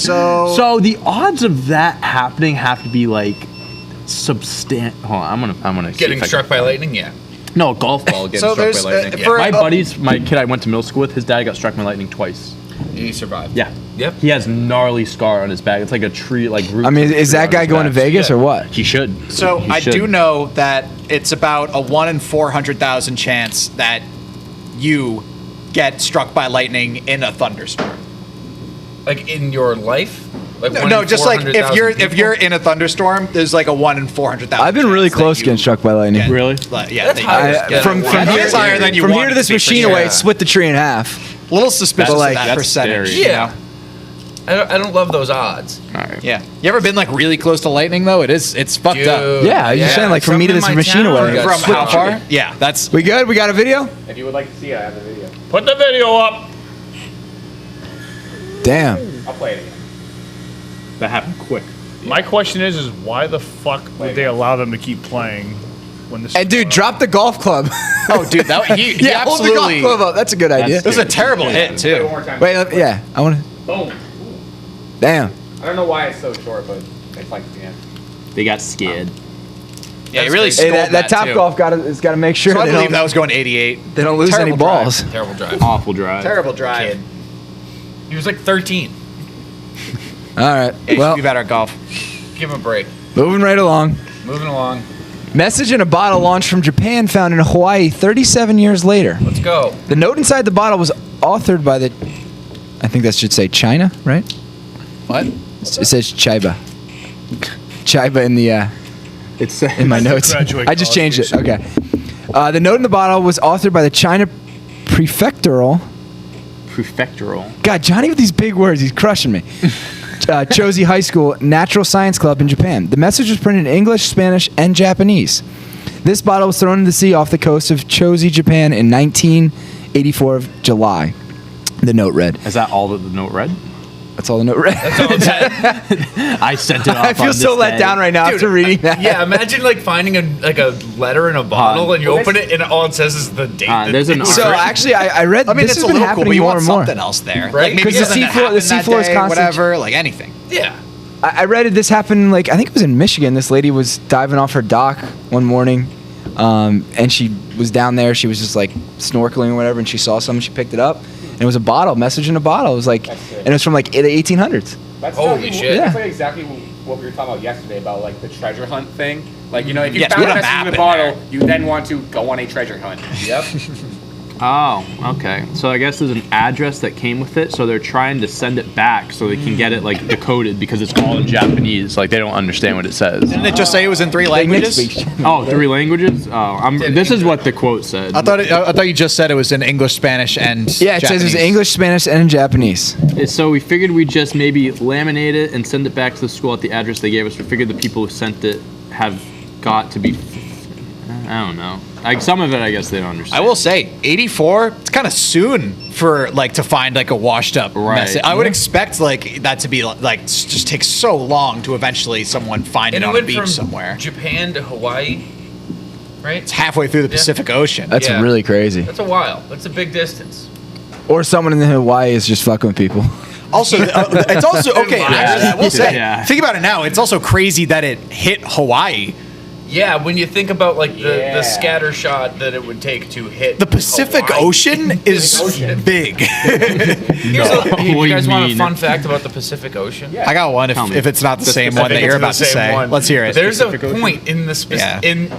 so the odds of that happening have to be like substantial. Hold on, I'm gonna see getting if I struck by lightning, yeah. can- No, a golf ball getting So struck by there's, lightning. for My a- buddies, my kid I went to middle school with, his dad got struck by lightning twice. He survived. Yeah. Yep. He has gnarly scar on his back. It's like a tree, like root. I mean, of a is tree that on guy his going to back. Vegas or what? He should. So He I should. do know that it's about a 1 in 400,000 chance that you get struck by lightning in a thunderstorm. Like in your life? Like one No, in just like if 400,000 you're people? in a thunderstorm, there's like a 1 in 400,000. I've been really chance that close you getting struck by lightning. get- Really? Yeah, That's that higher. you- Yeah, From that here, is higher than you from want here to it this to be, for machine sure. away, it split the tree in half. Little suspicious But, like, of that that's percentage. scary. Yeah. I don't love those odds. All right. Yeah. You ever been like really close to lightning though? It's fucked up. Dude, Yeah, you're saying like from me to Something this in my machine town away. got From struck. how far? Yeah, that's We good? We got a video? If you would like to see it, I have a video. Put the video up. Damn. I'll play it again. That happened quick. My question is why the fuck would they allow them to keep playing when this? And dude, drop the golf club. Oh, dude, that he yeah, hold the golf absolutely. club up. That's a good idea. It was a terrible hit Play it too. one more time. Wait, yeah, I want to. Boom. Damn. I don't know why it's so short, but it's like the end. They got scared. Yeah, you really Hey, stole that top too. golf has got to make sure So I they believe don't, that was going 88. they don't lose Terrible any balls. Terrible drive. Awful drive. Terrible drive. Kid. He was like 13. All right. Yeah, Well, should be better at golf. Give him a break. moving right along. Moving along. Message in a bottle launched from Japan found in Hawaii 37 years later. Let's go. The note inside the bottle was authored by the, I think that should say China, right? What? It says Chiba. Chiba in the It's in my notes. graduate I just college changed it. Okay. The note in the bottle was authored by the China Prefectural. God, Johnny with these big words, he's crushing me. Chosei High School Natural Science Club in Japan. The message was printed in English, Spanish, and Japanese. This bottle was thrown into the sea off the coast of Chosei, Japan in 1984 of July. The note read. Is that all that the note read? That's all the note read. I sent it off. I feel so let down right now after reading that. Yeah, imagine like finding a letter in a bottle and you open it and all it says is the date. that there's an it's So written. actually, I read. I mean, this it's has a been little cool, happening but you more want and more. something else there. Right? Like maybe Because it the doesn't seafloor- happen the that seafloor is day, constant. whatever, like anything. Yeah. I read it. This happened like I think it was in Michigan. This lady was diving off her dock one morning, and she was down there. She was just like snorkeling or whatever, and she saw something. She picked it up, and it was a bottle, message in a bottle. It was like, and it was from like the 1800s. That's Holy exactly, shit. That's like exactly what we were talking about yesterday about like the treasure hunt thing. Like, you know, if you Yes, found put a a message map in the in bottle, there. you then want to go on a treasure hunt. Yep. Oh, okay. So I guess there's an address that came with it, so they're trying to send it back so they can get it like decoded because it's all in Japanese. Like they don't understand what it says. Didn't it just say it was in 3 languages? Oh, 3 languages? Oh, this is what the quote said. I thought you just said it was in English, Spanish, and Yeah, it says it's English, Spanish, and Japanese. So we figured we'd just maybe laminate it and send it back to the school at the address they gave us. We figured the people who sent it have got to be, I don't know. Like some of it, I guess they don't understand. I will say, 84. It's kind of soon for like to find like a washed up message. I would expect like that to be like just takes so long to eventually someone find it on a beach somewhere. Japan to Hawaii, right? It's halfway through the Pacific Ocean. That's really crazy. That's a while. That's a big distance. Or someone in Hawaii is just fucking with people. Also, it's also okay. Actually, I will say, Yeah. think about it now. It's also crazy that it hit Hawaii. Yeah, when you think about like the scatter shot that it would take to hit The Pacific Hawaii. Ocean is big. You guys want a fun fact about the Pacific Ocean? I got one if it's not the same one that you're about to say. Let's hear it. There's a point in the in the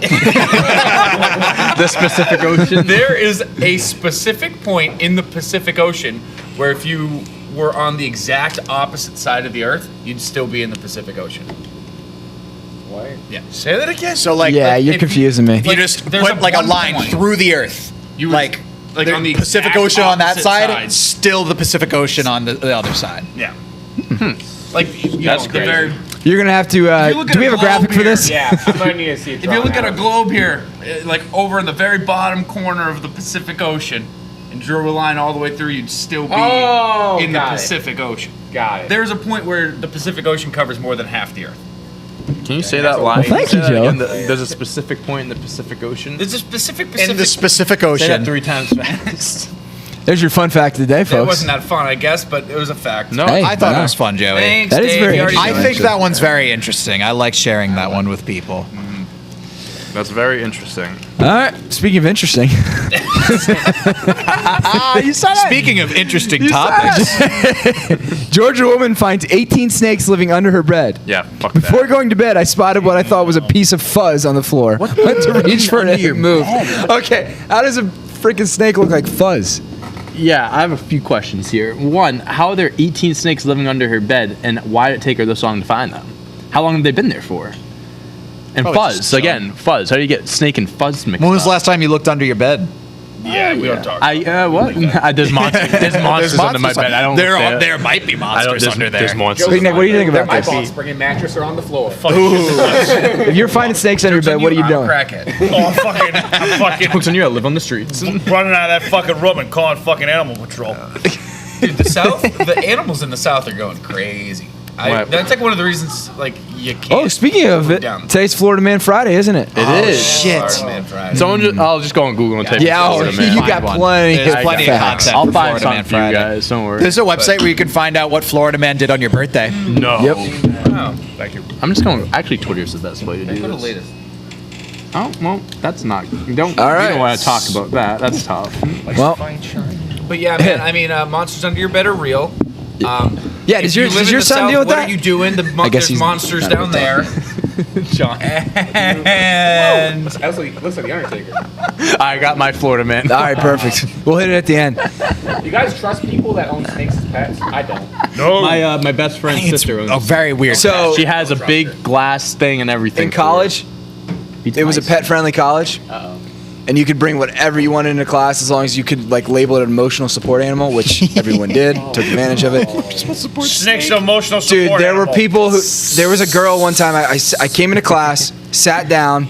Pacific Ocean. There is a specific point in the Pacific Ocean where if you were on the exact opposite side of the Earth, you'd still be in the Pacific Ocean. What? Yeah. Say that again. So like, Yeah, you're confusing me. If you just there's put like a one line point. through the Earth, You would- like like on the Pacific exact Ocean on that opposite side, still the Pacific Ocean on the other side. Yeah. Like That's the crazy. very. You're gonna have to. you look at Do we a have a graphic globe for this? here- Yeah, I'm gonna need to see it. If you look at a globe here, like over in the very bottom corner of the Pacific Ocean, and drew a line all the way through, you'd still be in the got it. Pacific Ocean. Got it. There's a point where the Pacific Ocean covers more than half the Earth. Can you say that line? Well, thank Say you, that Joe. again? There's a specific point in the Pacific Ocean. There's a specific In the Pacific Say that Ocean. 3 times fast. There's your fun fact of the day, It folks. wasn't that fun, I guess, but it was a fact. No, Hey, I thought wow. it was fun, Joey. Thanks, That is Dave. very You already interesting. I knew think that one's very interesting. I like sharing that one with people. that's very interesting. All right. Speaking of interesting, you saw that. Speaking of interesting topics, Georgia woman finds 18 snakes living under her bed. Yeah, fuck Before that. going to bed, I spotted what I thought was a piece of fuzz on the floor. Went to reach for it and move. Okay, how does a freaking snake look like fuzz? Yeah, I have a few questions here. One, how are there 18 snakes living under her bed, and why did it take her this long to find them? How long have they been there for? And Probably just fuzz, chilling. again, fuzz. How do you get snake and fuzz mixed when was up? the last time you looked under your bed? Yeah, we don't talk. What? There's monsters. There's monsters under my bed. I don't. There, say that. there might be I don't. monsters under there. There's monsters. Big Nick, what do you think about My this? boss bringing mattress or on the floor. If you're finding snakes under your bed, what are you I'm doing? a crackhead. I'm fucking Folks on you, I live on the streets. running out of that fucking room and calling fucking animal patrol. Dude, the South, the animals in the South are going crazy. What? That's like one of the reasons, like, you can't. Oh, speaking of it, down. today's Florida Man Friday, isn't it? It is. Florida Man Friday. Someone just, I'll just go on Google and type in Yeah, Florida you Man. got Find one. plenty. There's of plenty of facts. content. I'll for find Florida something Man for you Friday. guys. Don't worry. There's a website where you can find out what Florida Man did on your birthday. No. Yep. Wow. Thank you. I'm just going. Actually, Twitter's the best way to do Go to this. latest. Oh well, that's not. Don't. All You right. don't want to talk about that. That's tough. Well, But yeah, man, I mean, monsters under your bed are real. yeah. If Does you your live does in your the son South, deal with what that? are you doing? I guess There's he's monsters not down there. John. And That looks like the Undertaker. I got my Florida Man. All right, perfect. We'll hit it at the end. You guys trust people that own snakes as pets? I don't. No. My best friend's It's sister a owns. very weird. So She has a big glass thing and everything. in college, for it. it was a Nice. pet-friendly college. And you could bring whatever you wanted into class as long as you could like label it an emotional support animal, which everyone did, took advantage of it. Snake's an emotional Dude, support there were animal. people who. There was a girl one time. I came into class, sat down.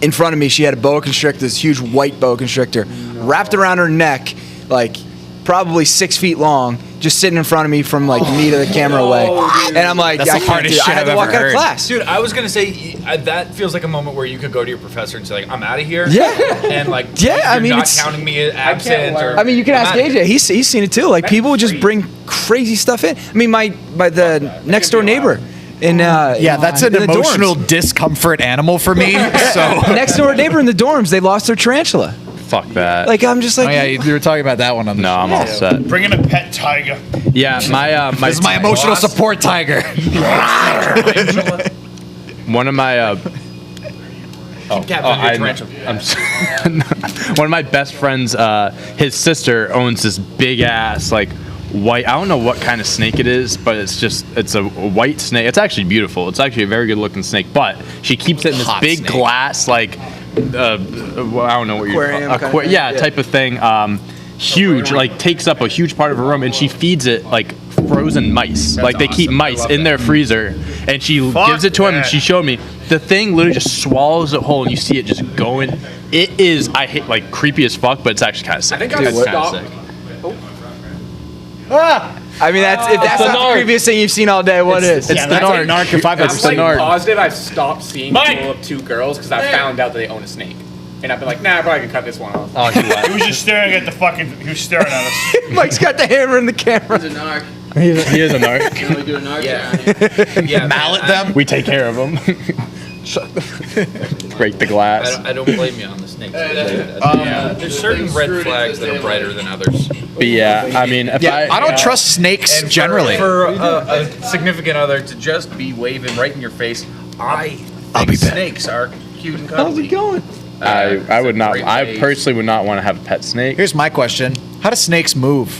In front of me, she had a boa constrictor, this huge white boa constrictor, wrapped around her neck, like probably 6 feet long, just sitting in front of me from like me to the camera away. And I'm like, That's I the can't hardest do it. I shit had to I've walk ever out of heard. class. dude, I was gonna say that feels like a moment where you could go to your professor and say, like, I'm out of here. Yeah. And like, Yeah, you're I mean, not it's- counting me as absent. Or, I mean, you can I'm ask outta here. AJ. He's seen it too. Like people would just bring crazy stuff in. I mean, my the next door neighbor. yeah, that's an in the dorms. emotional discomfort animal for me. So Next door neighbor in the dorms, they lost their tarantula. Fuck that. Like I'm just like, oh yeah, you were talking about that one on the no, show. I'm all set. Bring in a pet tiger. Yeah, my This is my emotional support tiger. one of my Keep tabs on your tarantula. One of my best friends, his sister owns this big ass like white. I don't know what kind of snake it is, but it's a white snake. It's actually beautiful. It's actually a very good looking snake, but she keeps it in this big snake. glass like I don't know what Aquarium type of thing. Huge, like takes up a huge part of her room, and she feeds it like frozen mice. Like they keep mice in their freezer, and she gives it to him. And she showed me the thing literally just swallows it whole, and you see it just going. It is like creepy as fuck, but it's actually kind of sick. I think I stopped. I mean, if that's not the creepiest thing you've seen all day, what is? It's the narc. If I've ever It's the seen narc. Positive I've stopped seeing people of two girls because I found out that they own a snake. And I've been like, nah, I probably can cut this one off. Oh, He was just staring at the fucking. He was staring at us. Mike's got the hammer in the camera. He's a narc. He is a narc. You know, we do a narc Yeah. down here. Yeah, mallet them. We take care of him. Break the glass. I don't blame you on the snakes. There's certain red flags that are brighter than others. But yeah, I mean, if I don't trust snakes And generally. For a significant other to just be waving right in your face, I think snakes are cute and cuddly. How's it going? I would not. great I way. personally would not want to have a pet snake. Here's my question: how do snakes move?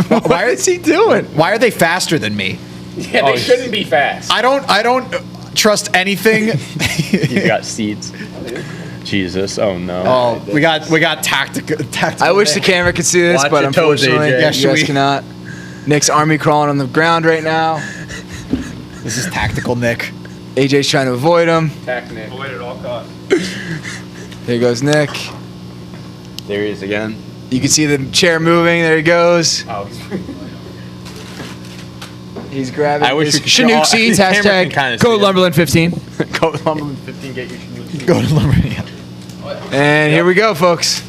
What is he doing? Why are they faster than me? Yeah, they shouldn't be fast. I don't trust anything. He's got seeds. Jesus, oh no. Oh, we got tactical. I wish the camera could see this, Watch but your toes, unfortunately, AJ. Yeah, you should guys we- cannot. Nick's army crawling on the ground right now. This is tactical, Nick. AJ's trying to avoid him. Technic. Avoid at all costs. There goes Nick. There he is again. You can see the chair moving. There he goes. Oh, He's grabbing I wish his we could show all- Chinook seeds. the camera can Hashtag kinda go see it. Lumberland 15. Go to Lumberland 15, get your Chinook. Go to Lumberland. And here we go, folks.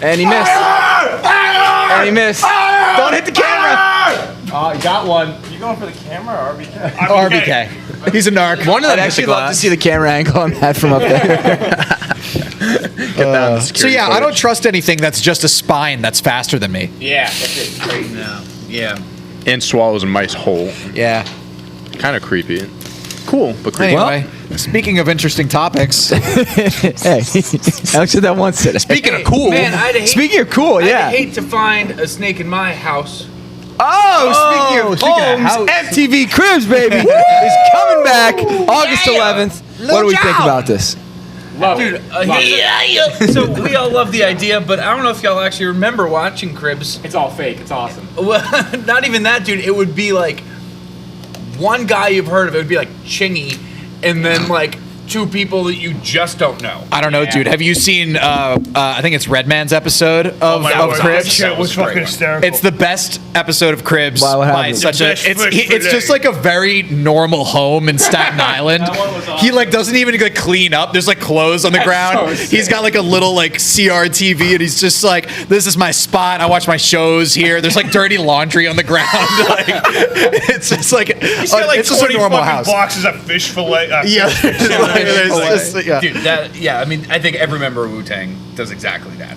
And he missed. And he missed. Don't hit the camera. Oh, you got one. You going for the camera or RBK? RBK. He's a narc. One of them I'd actually love to see the camera angle on that from up there. So yeah, I don't trust anything that's just a spine that's faster than me. yeah, that's it. Crazy. Yeah. And swallows a mice whole. Yeah. Kind of creepy. Cool, but creepy. Anyway, speaking of interesting topics, Hey, Alex did that once today. speaking of cool, Man, I'd hate, Speaking of cool, yeah. I'd hate to find a snake in my house. Oh, speaking of homes, MTV Cribs, baby, is coming back August 11th. What do we think about this? Love Dude, it. Love it. so we all love the idea, but I don't know if y'all actually remember watching Cribs. It's all fake. It's awesome. Well, not even that, dude. It would be like one guy you've heard of. It would be like Chingy, and then like two people that you just don't know. I don't know, dude. Have you seen? I think it's Redman's episode of Cribs. That shit was fucking hysterical. It's the best episode of Cribs. Why, what by happened? such a. Best It's first it's just today. like a very normal home in Staten Island. one was He like doesn't even like clean up. There's like clothes on the ground. so He's got like a little like CRTV, and he's just like, "This is my spot. I watch my shows here." There's like dirty laundry on the ground. Like, it's just like He's got like it's just a 20 normal fucking house. boxes of fish fillet. Yeah, there's just- yeah. Dude, I mean, I think every member of Wu-Tang does exactly that.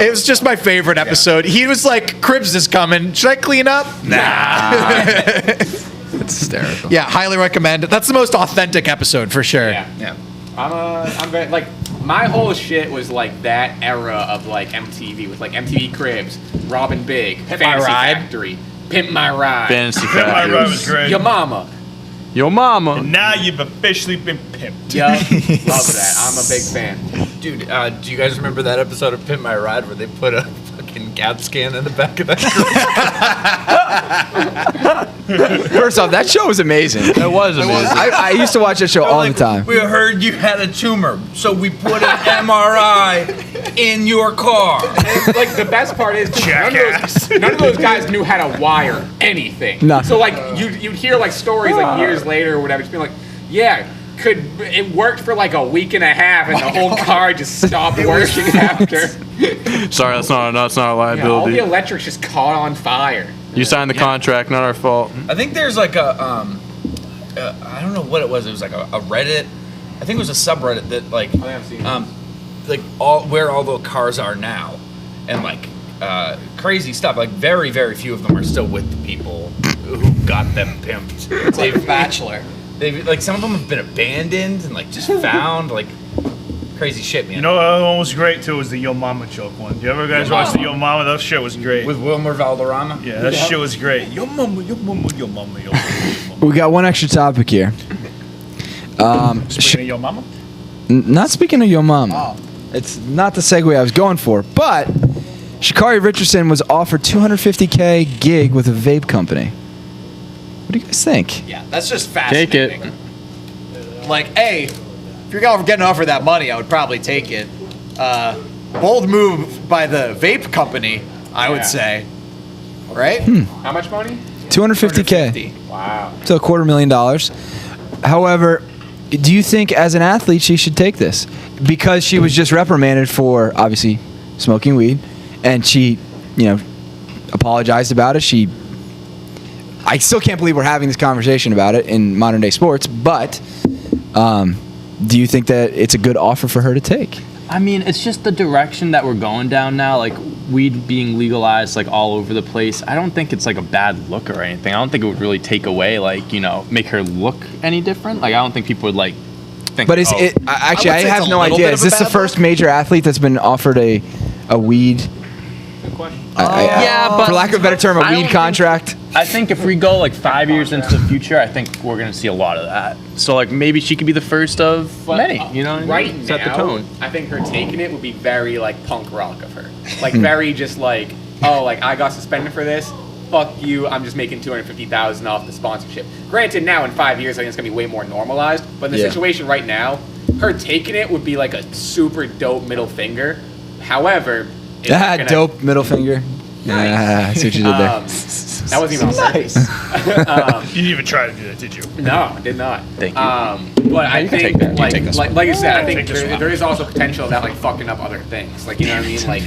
It was just my favorite episode. He was like, "Cribs is coming. Should I clean up?" Nah. It's hysterical. Yeah, highly recommend. That's the most authentic episode for sure. Yeah. Yeah. I'm very like my whole shit was like that era of like MTV with like MTV Cribs, Robin Big, Fantasy Ride. Factory, Pimp My Ride, Fantasy My ride was Factors. great. Your Mama. Yo mama. Now you've officially been pimped. Yeah, love that. I'm a big fan. Dude, do you guys remember that episode of Pimp My Ride where they put a fucking CAT scan in the back of that First off, that show was amazing. That was amazing. I used to watch that show all the time. We heard you had a tumor, so we put an MRI in your car. And, like the best part is none of those guys knew how to wire anything. Nothing. So like you'd hear like stories like years later or whatever, just being like, yeah, it worked for like a week and a half, and the whole car just stopped working after. Sorry, that's not a Yeah, all the liability. electrics just caught on fire. You signed the contract, not our fault. I think there's like a I don't know what it was. It was like a Reddit. I think it was a subreddit that like I've seen it. like all where all the cars are now, and like crazy stuff. Like very few of them are still with the people who got them pimped. It's like a bachelor. They've like some of them have been abandoned and like just found like Crazy shit, man. You know, the other one was great too. Was the Yo Mama joke one? Do you ever guys watch the Yo Mama? That shit was great. With Wilmer Valderrama? Yeah, that shit was great. Yo Mama, Yo Mama, Yo Mama, Yo Mama. We got one extra topic here. Speaking of Yo Mama? Not speaking of Yo Mama. It's not the segue I was going for, but Shikari Richardson was offered $250K gig with a vape company. What do you guys think? Yeah, that's just Take fascinating. it. Like, hey, if you're getting offered that money, I would probably take it. Bold move by the vape company, I would say. Right? How much money? $250K. Wow. So $250,000. However, do you think as an athlete she should take this? Because she was just reprimanded for obviously smoking weed, and she, apologized about it. I still can't believe we're having this conversation about it in modern day sports, but do you think that it's a good offer for her to take? I mean, it's just the direction that we're going down now, like weed being legalized like all over the place. I don't think it's like a bad look or anything. I don't think it would really take away, like, make her look any different. Like, I don't think people would like think. But is it actually? I have no idea. Is this the first major athlete that's been offered a weed? Good question. Yeah, but for lack of a better term, a I don't weed think- contract. I think if we go like 5 years into the future, I think we're gonna see a lot of that. So like maybe she could be the first of many. You know, what I mean? Right Set the now, tone. I think her taking it would be very like punk rock of her, like very just like, oh, like I got suspended for this. Fuck you! I'm just making $250,000 off the sponsorship. Granted, now in 5 years, I think it's gonna be way more normalized. But in the situation right now, her taking it would be like a super dope middle finger. However, it's not gonna- Dope middle finger. I see what you did there. That wasn't even on purpose. You didn't even try to do that, did you? No, did not. Thank you. But I you can think, take that. You like, take this like, like I said, I think Take this one. there is also potential of that like fucking up other things. Like, you know what I mean? Like,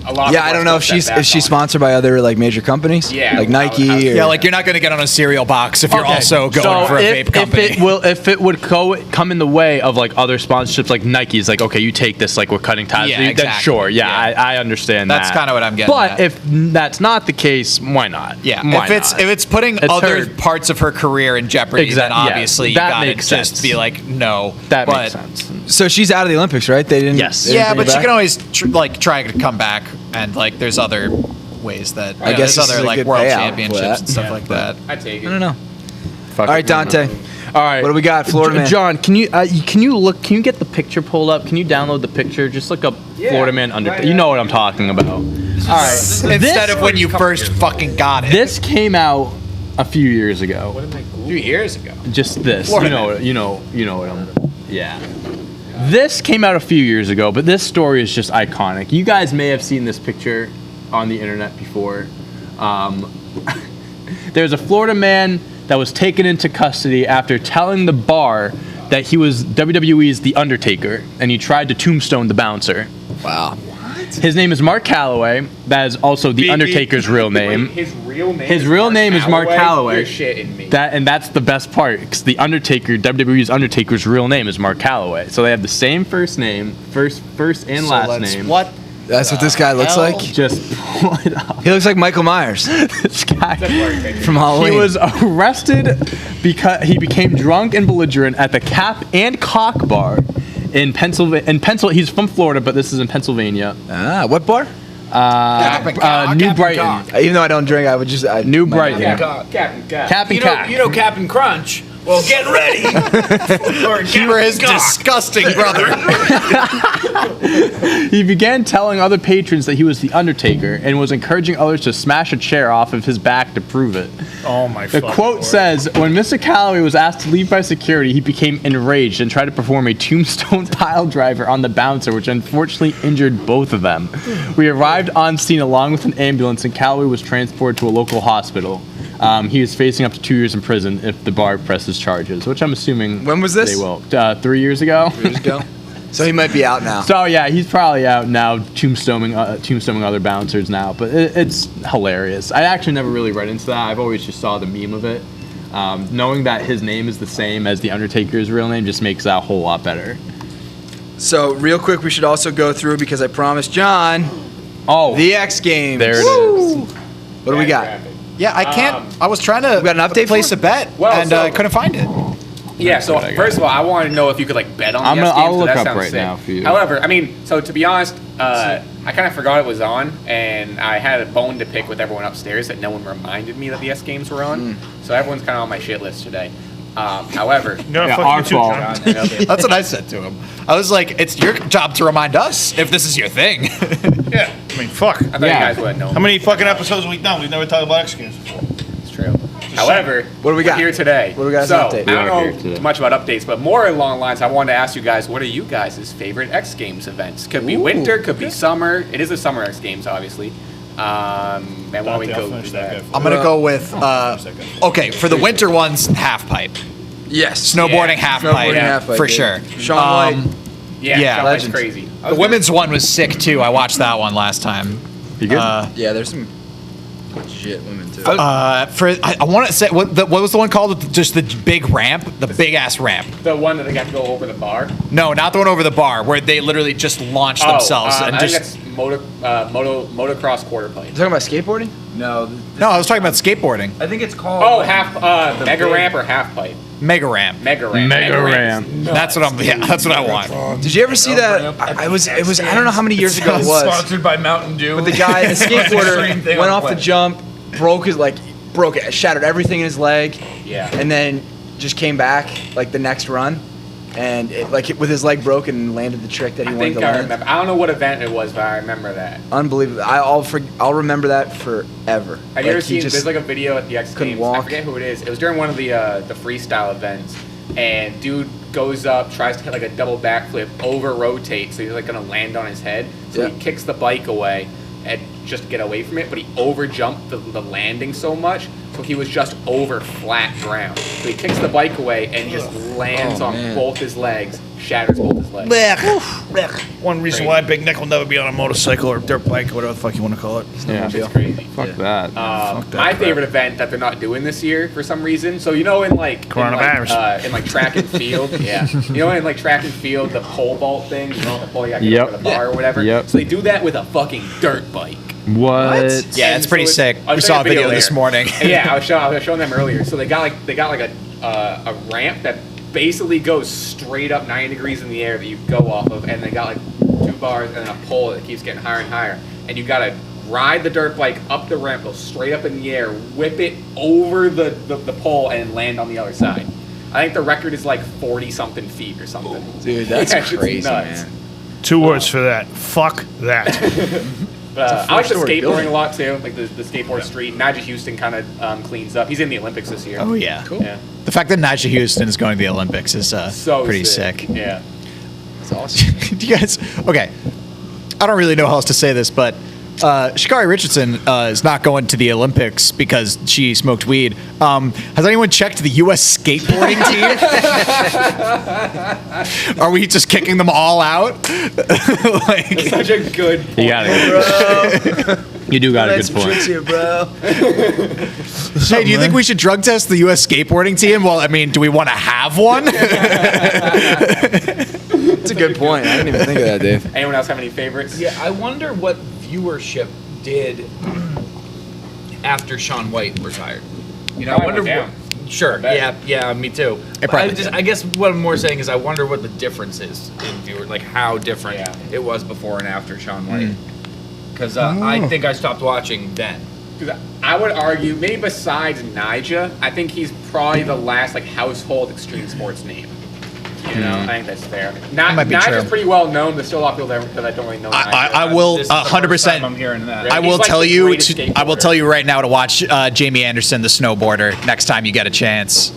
a lot. Yeah, I don't know if she's sponsored by other like major companies. Yeah, like how- Nike. how- or, Yeah, like you're not going to get on a cereal box if you're also going for a vape company. If it would come in the way of like other sponsorships like Nike's, like okay, you take this, like we're cutting ties. Yeah, with you, then exactly. sure, yeah, Yeah. I understand That's that. kinda what I'm getting But at. if that's not the case, why not? Yeah, Why if not? it's putting It's other her- parts of her career in jeopardy, then Exactly, yeah, obviously you that gotta makes just sense. be like, no. That but, makes sense. So she's out of the Olympics, right? They didn't. Yes. they didn't Yeah, bring but her she back? can always try to come back, and like there's other ways that I guess there's this is other a like good world payout for championships that. and stuff like that. I take it. I don't know. Fuck All it, right, Dante. All right. What do we got, Florida man? John, can you get the picture pulled up? Can you download the picture? Just look up Florida Man under. right, You know what I'm talking about. All right. Instead of when you first fucking got it. This came out a few years ago. a few years ago. Just this. Florida You know what I'm. Yeah. This came out a few years ago, but this story is just iconic. You guys may have seen this picture on the internet before. There's a Florida man that was taken into custody after telling the bar that he was WWE's The Undertaker, and he tried to tombstone the bouncer. Wow. His name is Mark Calloway. That is also The Undertaker's real name. His real name. His real name is Mark Calloway. You're shitting me. That's the best part, because the Undertaker, WWE's Undertaker's real name is Mark Calloway. So they have the same first name, first and last name. What? That's what this guy looks like. Just pull it up. He looks like Michael Myers This guy from Halloween. He was arrested because he became drunk and belligerent at the Cap and Cock Bar in Pennsylvania. He's from Florida, but this is in Pennsylvania. What bar? New Brighton. Even though I don't drink, I would just. New Brighton. Captain. Cap and Cock. You know Captain Crunch. Well, get ready. You were his disgusting brother. He began telling other patrons that he was the Undertaker and was encouraging others to smash a chair off of his back to prove it. Oh my. The quote says, when Mr. Calloway was asked to leave by security, he became enraged and tried to perform a tombstone pile driver on the bouncer, which unfortunately injured both of them. We arrived on scene along with an ambulance, and Calloway was transported to a local hospital. He is facing up to 2 years in prison if the bar presses charges, which I'm assuming When was this? they will. 3 years ago. 3 years ago. So he might be out now. So yeah, he's probably out now, tombstoning other bouncers now. But it's hilarious. I actually never really read into that. I've always just saw the meme of it. Knowing that his name is the same as the Undertaker's real name just makes that a whole lot better. So real quick, we should also go through, because I promised John, the X Games. There it is. What do we got? Yeah, I can't. I was trying to got an update place for a bet, Well, and so- I couldn't find it. Yeah, so first of all, I want to know if you could like bet on the X Games. I'll look that up sounds right sick. now for you. However, I mean, so to be honest, I kind of forgot it was on, and I had a bone to pick with everyone upstairs that no one reminded me that the X Games were on. So everyone's kind of on my shit list today. However, our fault. That's what I said to him. I was like, it's your job to remind us if this is your thing. Yeah, I mean, fuck. I thought you guys would know. How many fucking episodes have we done? We've never talked about X Games before. It's true. However, What do we got? we're here today. What do we got as So, an update? I don't know too much about updates, but more along the lines, I wanted to ask you guys, what are you guys' favorite X Games events? Could be winter, could be summer. It is the summer X Games, obviously. And why don't we go through that? I'm gonna go with okay for the winter ones, half pipe. Yes. Snowboarding half pipe, half-pipe, for dude. sure. Sean White. Yeah, Sean White's legend. crazy. The women's one was sick too. I watched that one last time. You good? Yeah, there's some legit women too. I want to say what was the one called? Just the big ramp, the big ass ramp. The one that they got to go over the bar. No, not the one over the bar where they literally just launched themselves and I just. think that's motocross quarter pipe. You talking about skateboarding? No. No, I was talking about skateboarding. I think it's called. Oh, half mega big- ramp or half pipe? Mega ramp. Mega ramp. Mega ramp. That's what I'm. Yeah, that's what I want. Did you ever see that? It was I don't know how many years ago it was. Sponsored by Mountain Dew. But the guy, the Extreme skateboarder, thing went on off the play. jump, broke it, shattered everything in his leg. Yeah. And then just came back like the next run, and with his leg broken, and landed the trick that he I wanted think to I land. remember. I don't know what event it was, but I remember that. Unbelievable. I'll remember that forever. Have you ever he seen? just There's like a video at the X couldn't Games. I walk. forget who it is. It was during one of the freestyle events, and dude goes up, tries to hit like a double backflip, over rotates, so he's like gonna land on his head. So he kicks the bike away and just to get away from it, but he over jumped the landing so much, so he was just over flat ground. So he kicks the bike away and just lands on both his legs, shatters both his legs. One reason why Big Nick will never be on a motorcycle or dirt bike or whatever the fuck you want to call it. Yeah. It's crazy. Fuck that. My favorite event that they're not doing this year for some reason. So in Coronavirus. in track and field, in like track and field, the pole vault thing, the pole you got to get over the bar or whatever. Yep. So they do that with a fucking dirt bike. What? Yeah, it's pretty sick. We saw a video this morning. Yeah, I was showing them earlier. So they got like a ramp that basically goes straight up 90 degrees in the air that you go off of, and they got like 2 bars and a pole that keeps getting higher and higher, and you gotta ride the dirt bike up the ramp, go straight up in the air, whip it over the pole, and land on the other side. I think the record is like 40 something feet or something. Dude, that's Yeah, it's crazy, nuts. man. 2 words for that. Fuck that. I like the four-story skateboarding building. a lot too, like the skateboard street. Magic Houston kind of cleans up. He's in the Olympics this year. Oh yeah. Cool. Yeah. The fact that Najee Houston is going to the Olympics is So pretty sick. Yeah. That's awesome. Do you guys? Okay. I don't really know how else to say this, but Shikari Richardson is not going to the Olympics because she smoked weed. Has anyone checked the U.S. skateboarding team? Are we just kicking them all out? Like, Such a good point. You got it. You do got a good point. Here, bro. hey, do you think we should drug test the U.S. skateboarding team? Well, I mean, do we want to have one? That's a good point. I didn't even think of that, Dave. Anyone else have any favorites? Yeah, I wonder what viewership did after Shaun White retired. You know, I Probably wonder. went Sure. bet. Yeah, me too. It probably I guess what I'm more saying is I wonder what the difference is in viewer, like how different it was before and after Shaun White. Because I think I stopped watching then. 'Cause I would argue, maybe besides Nyjah, I think he's probably the last like household extreme sports name. You know, I think that's fair. might be true. Nyjah's pretty well known. There's still a lot of people that don't really know. I will This is the first 100%. time I'm hearing that. I He's will like tell the you. greatest I will skateboarder. tell you right now to watch Jamie Anderson, the snowboarder, next time you get a chance.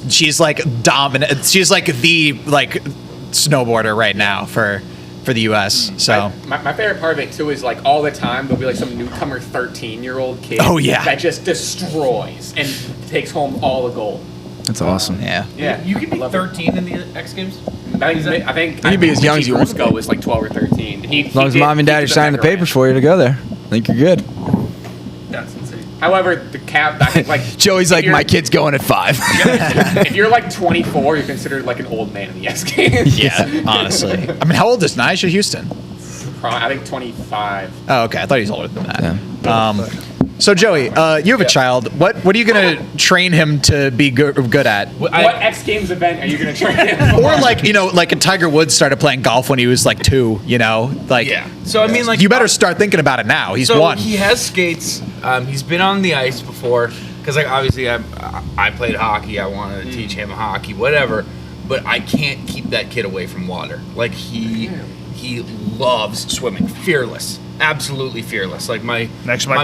She's like dominant. She's like the snowboarder right now for the U.S. So My favorite part of it too is like all the time there'll be like some newcomer 13-year-old kid. Oh, yeah. That just destroys and takes home all the gold. That's awesome. yeah. Yeah, You can be Love it. 13 in the X Games. I think You can be as young as you want to Go was like 12 or 13. As long as mom and dad are signing the papers for you to go there, I think you're good. That's insane. However, the cap, I think like Joey's if like, you're- my kid's going at 5. If you're like 24, you're considered like an old man in the X Games. Yeah, honestly. I mean, how old is Nyjah Houston? I think 25. Oh, okay. I thought he was older than that. So Joey, you have a child. What are you gonna train him to be good at? What X Games event are you gonna train him for? Or like Tiger Woods started playing golf when he was like 2. Yeah. So I mean, like, you better start thinking about it now. He's so won. he has skates. He's been on the ice before because, like, obviously I played hockey. I wanted to teach him hockey, whatever. But I can't keep that kid away from water. Like he loves swimming, fearless, absolutely fearless. Like my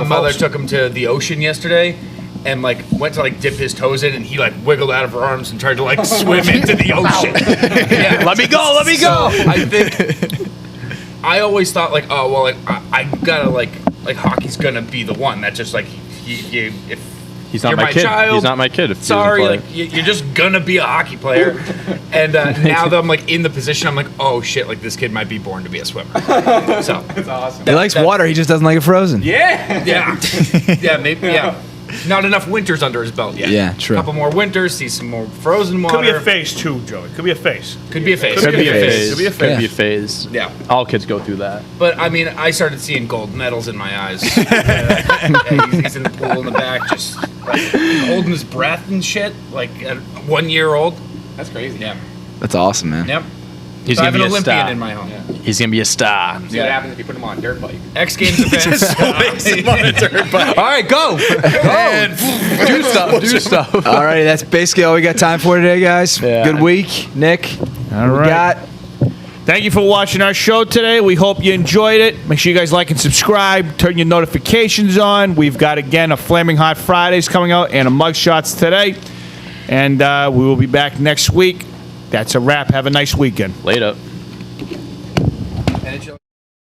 mother took him to the ocean yesterday, and like went to like dip his toes in, and he like wiggled out of her arms and tried to like swim into the ocean. Yeah. Let me go. So I think I always thought like, oh well, like I gotta like hockey's gonna be the one that just like if He's not you're my kid. child, He's not my kid. If he doesn't sorry, play. like you're just gonna be a hockey player. And now that I'm like in the position, I'm like, oh shit, like this kid might be born to be a swimmer. So That's awesome. He likes water. He just doesn't like it frozen. yeah, maybe yeah. Not enough winters under his belt yet. Yeah, true. A couple more winters, see some more frozen water. Could be a phase too, Joey. Could be a phase. Could be a phase. Could be a phase. Could be a phase. Could be a phase. Yeah. All kids go through that. But I mean, I started seeing gold medals in my eyes. He's in the pool in the back, just like holding his breath and shit, like at 1 year old. That's crazy. Yeah. That's awesome, man. Yep. He's So I gonna have be an a Olympian star. in my home. He's gonna be a star. See what happens if you put him on a dirt bike. X Games events. All right, go. Do stuff. Do stuff. All right, that's basically all we got time for today, guys. Yeah. Good week, Nick. All We right. got Thank you for watching our show today. We hope you enjoyed it. Make sure you guys like and subscribe. Turn your notifications on. We've got, again, a Flaming Hot Fridays coming out and a Mugshots today. And we will be back next week. That's a wrap. Have a nice weekend. Later.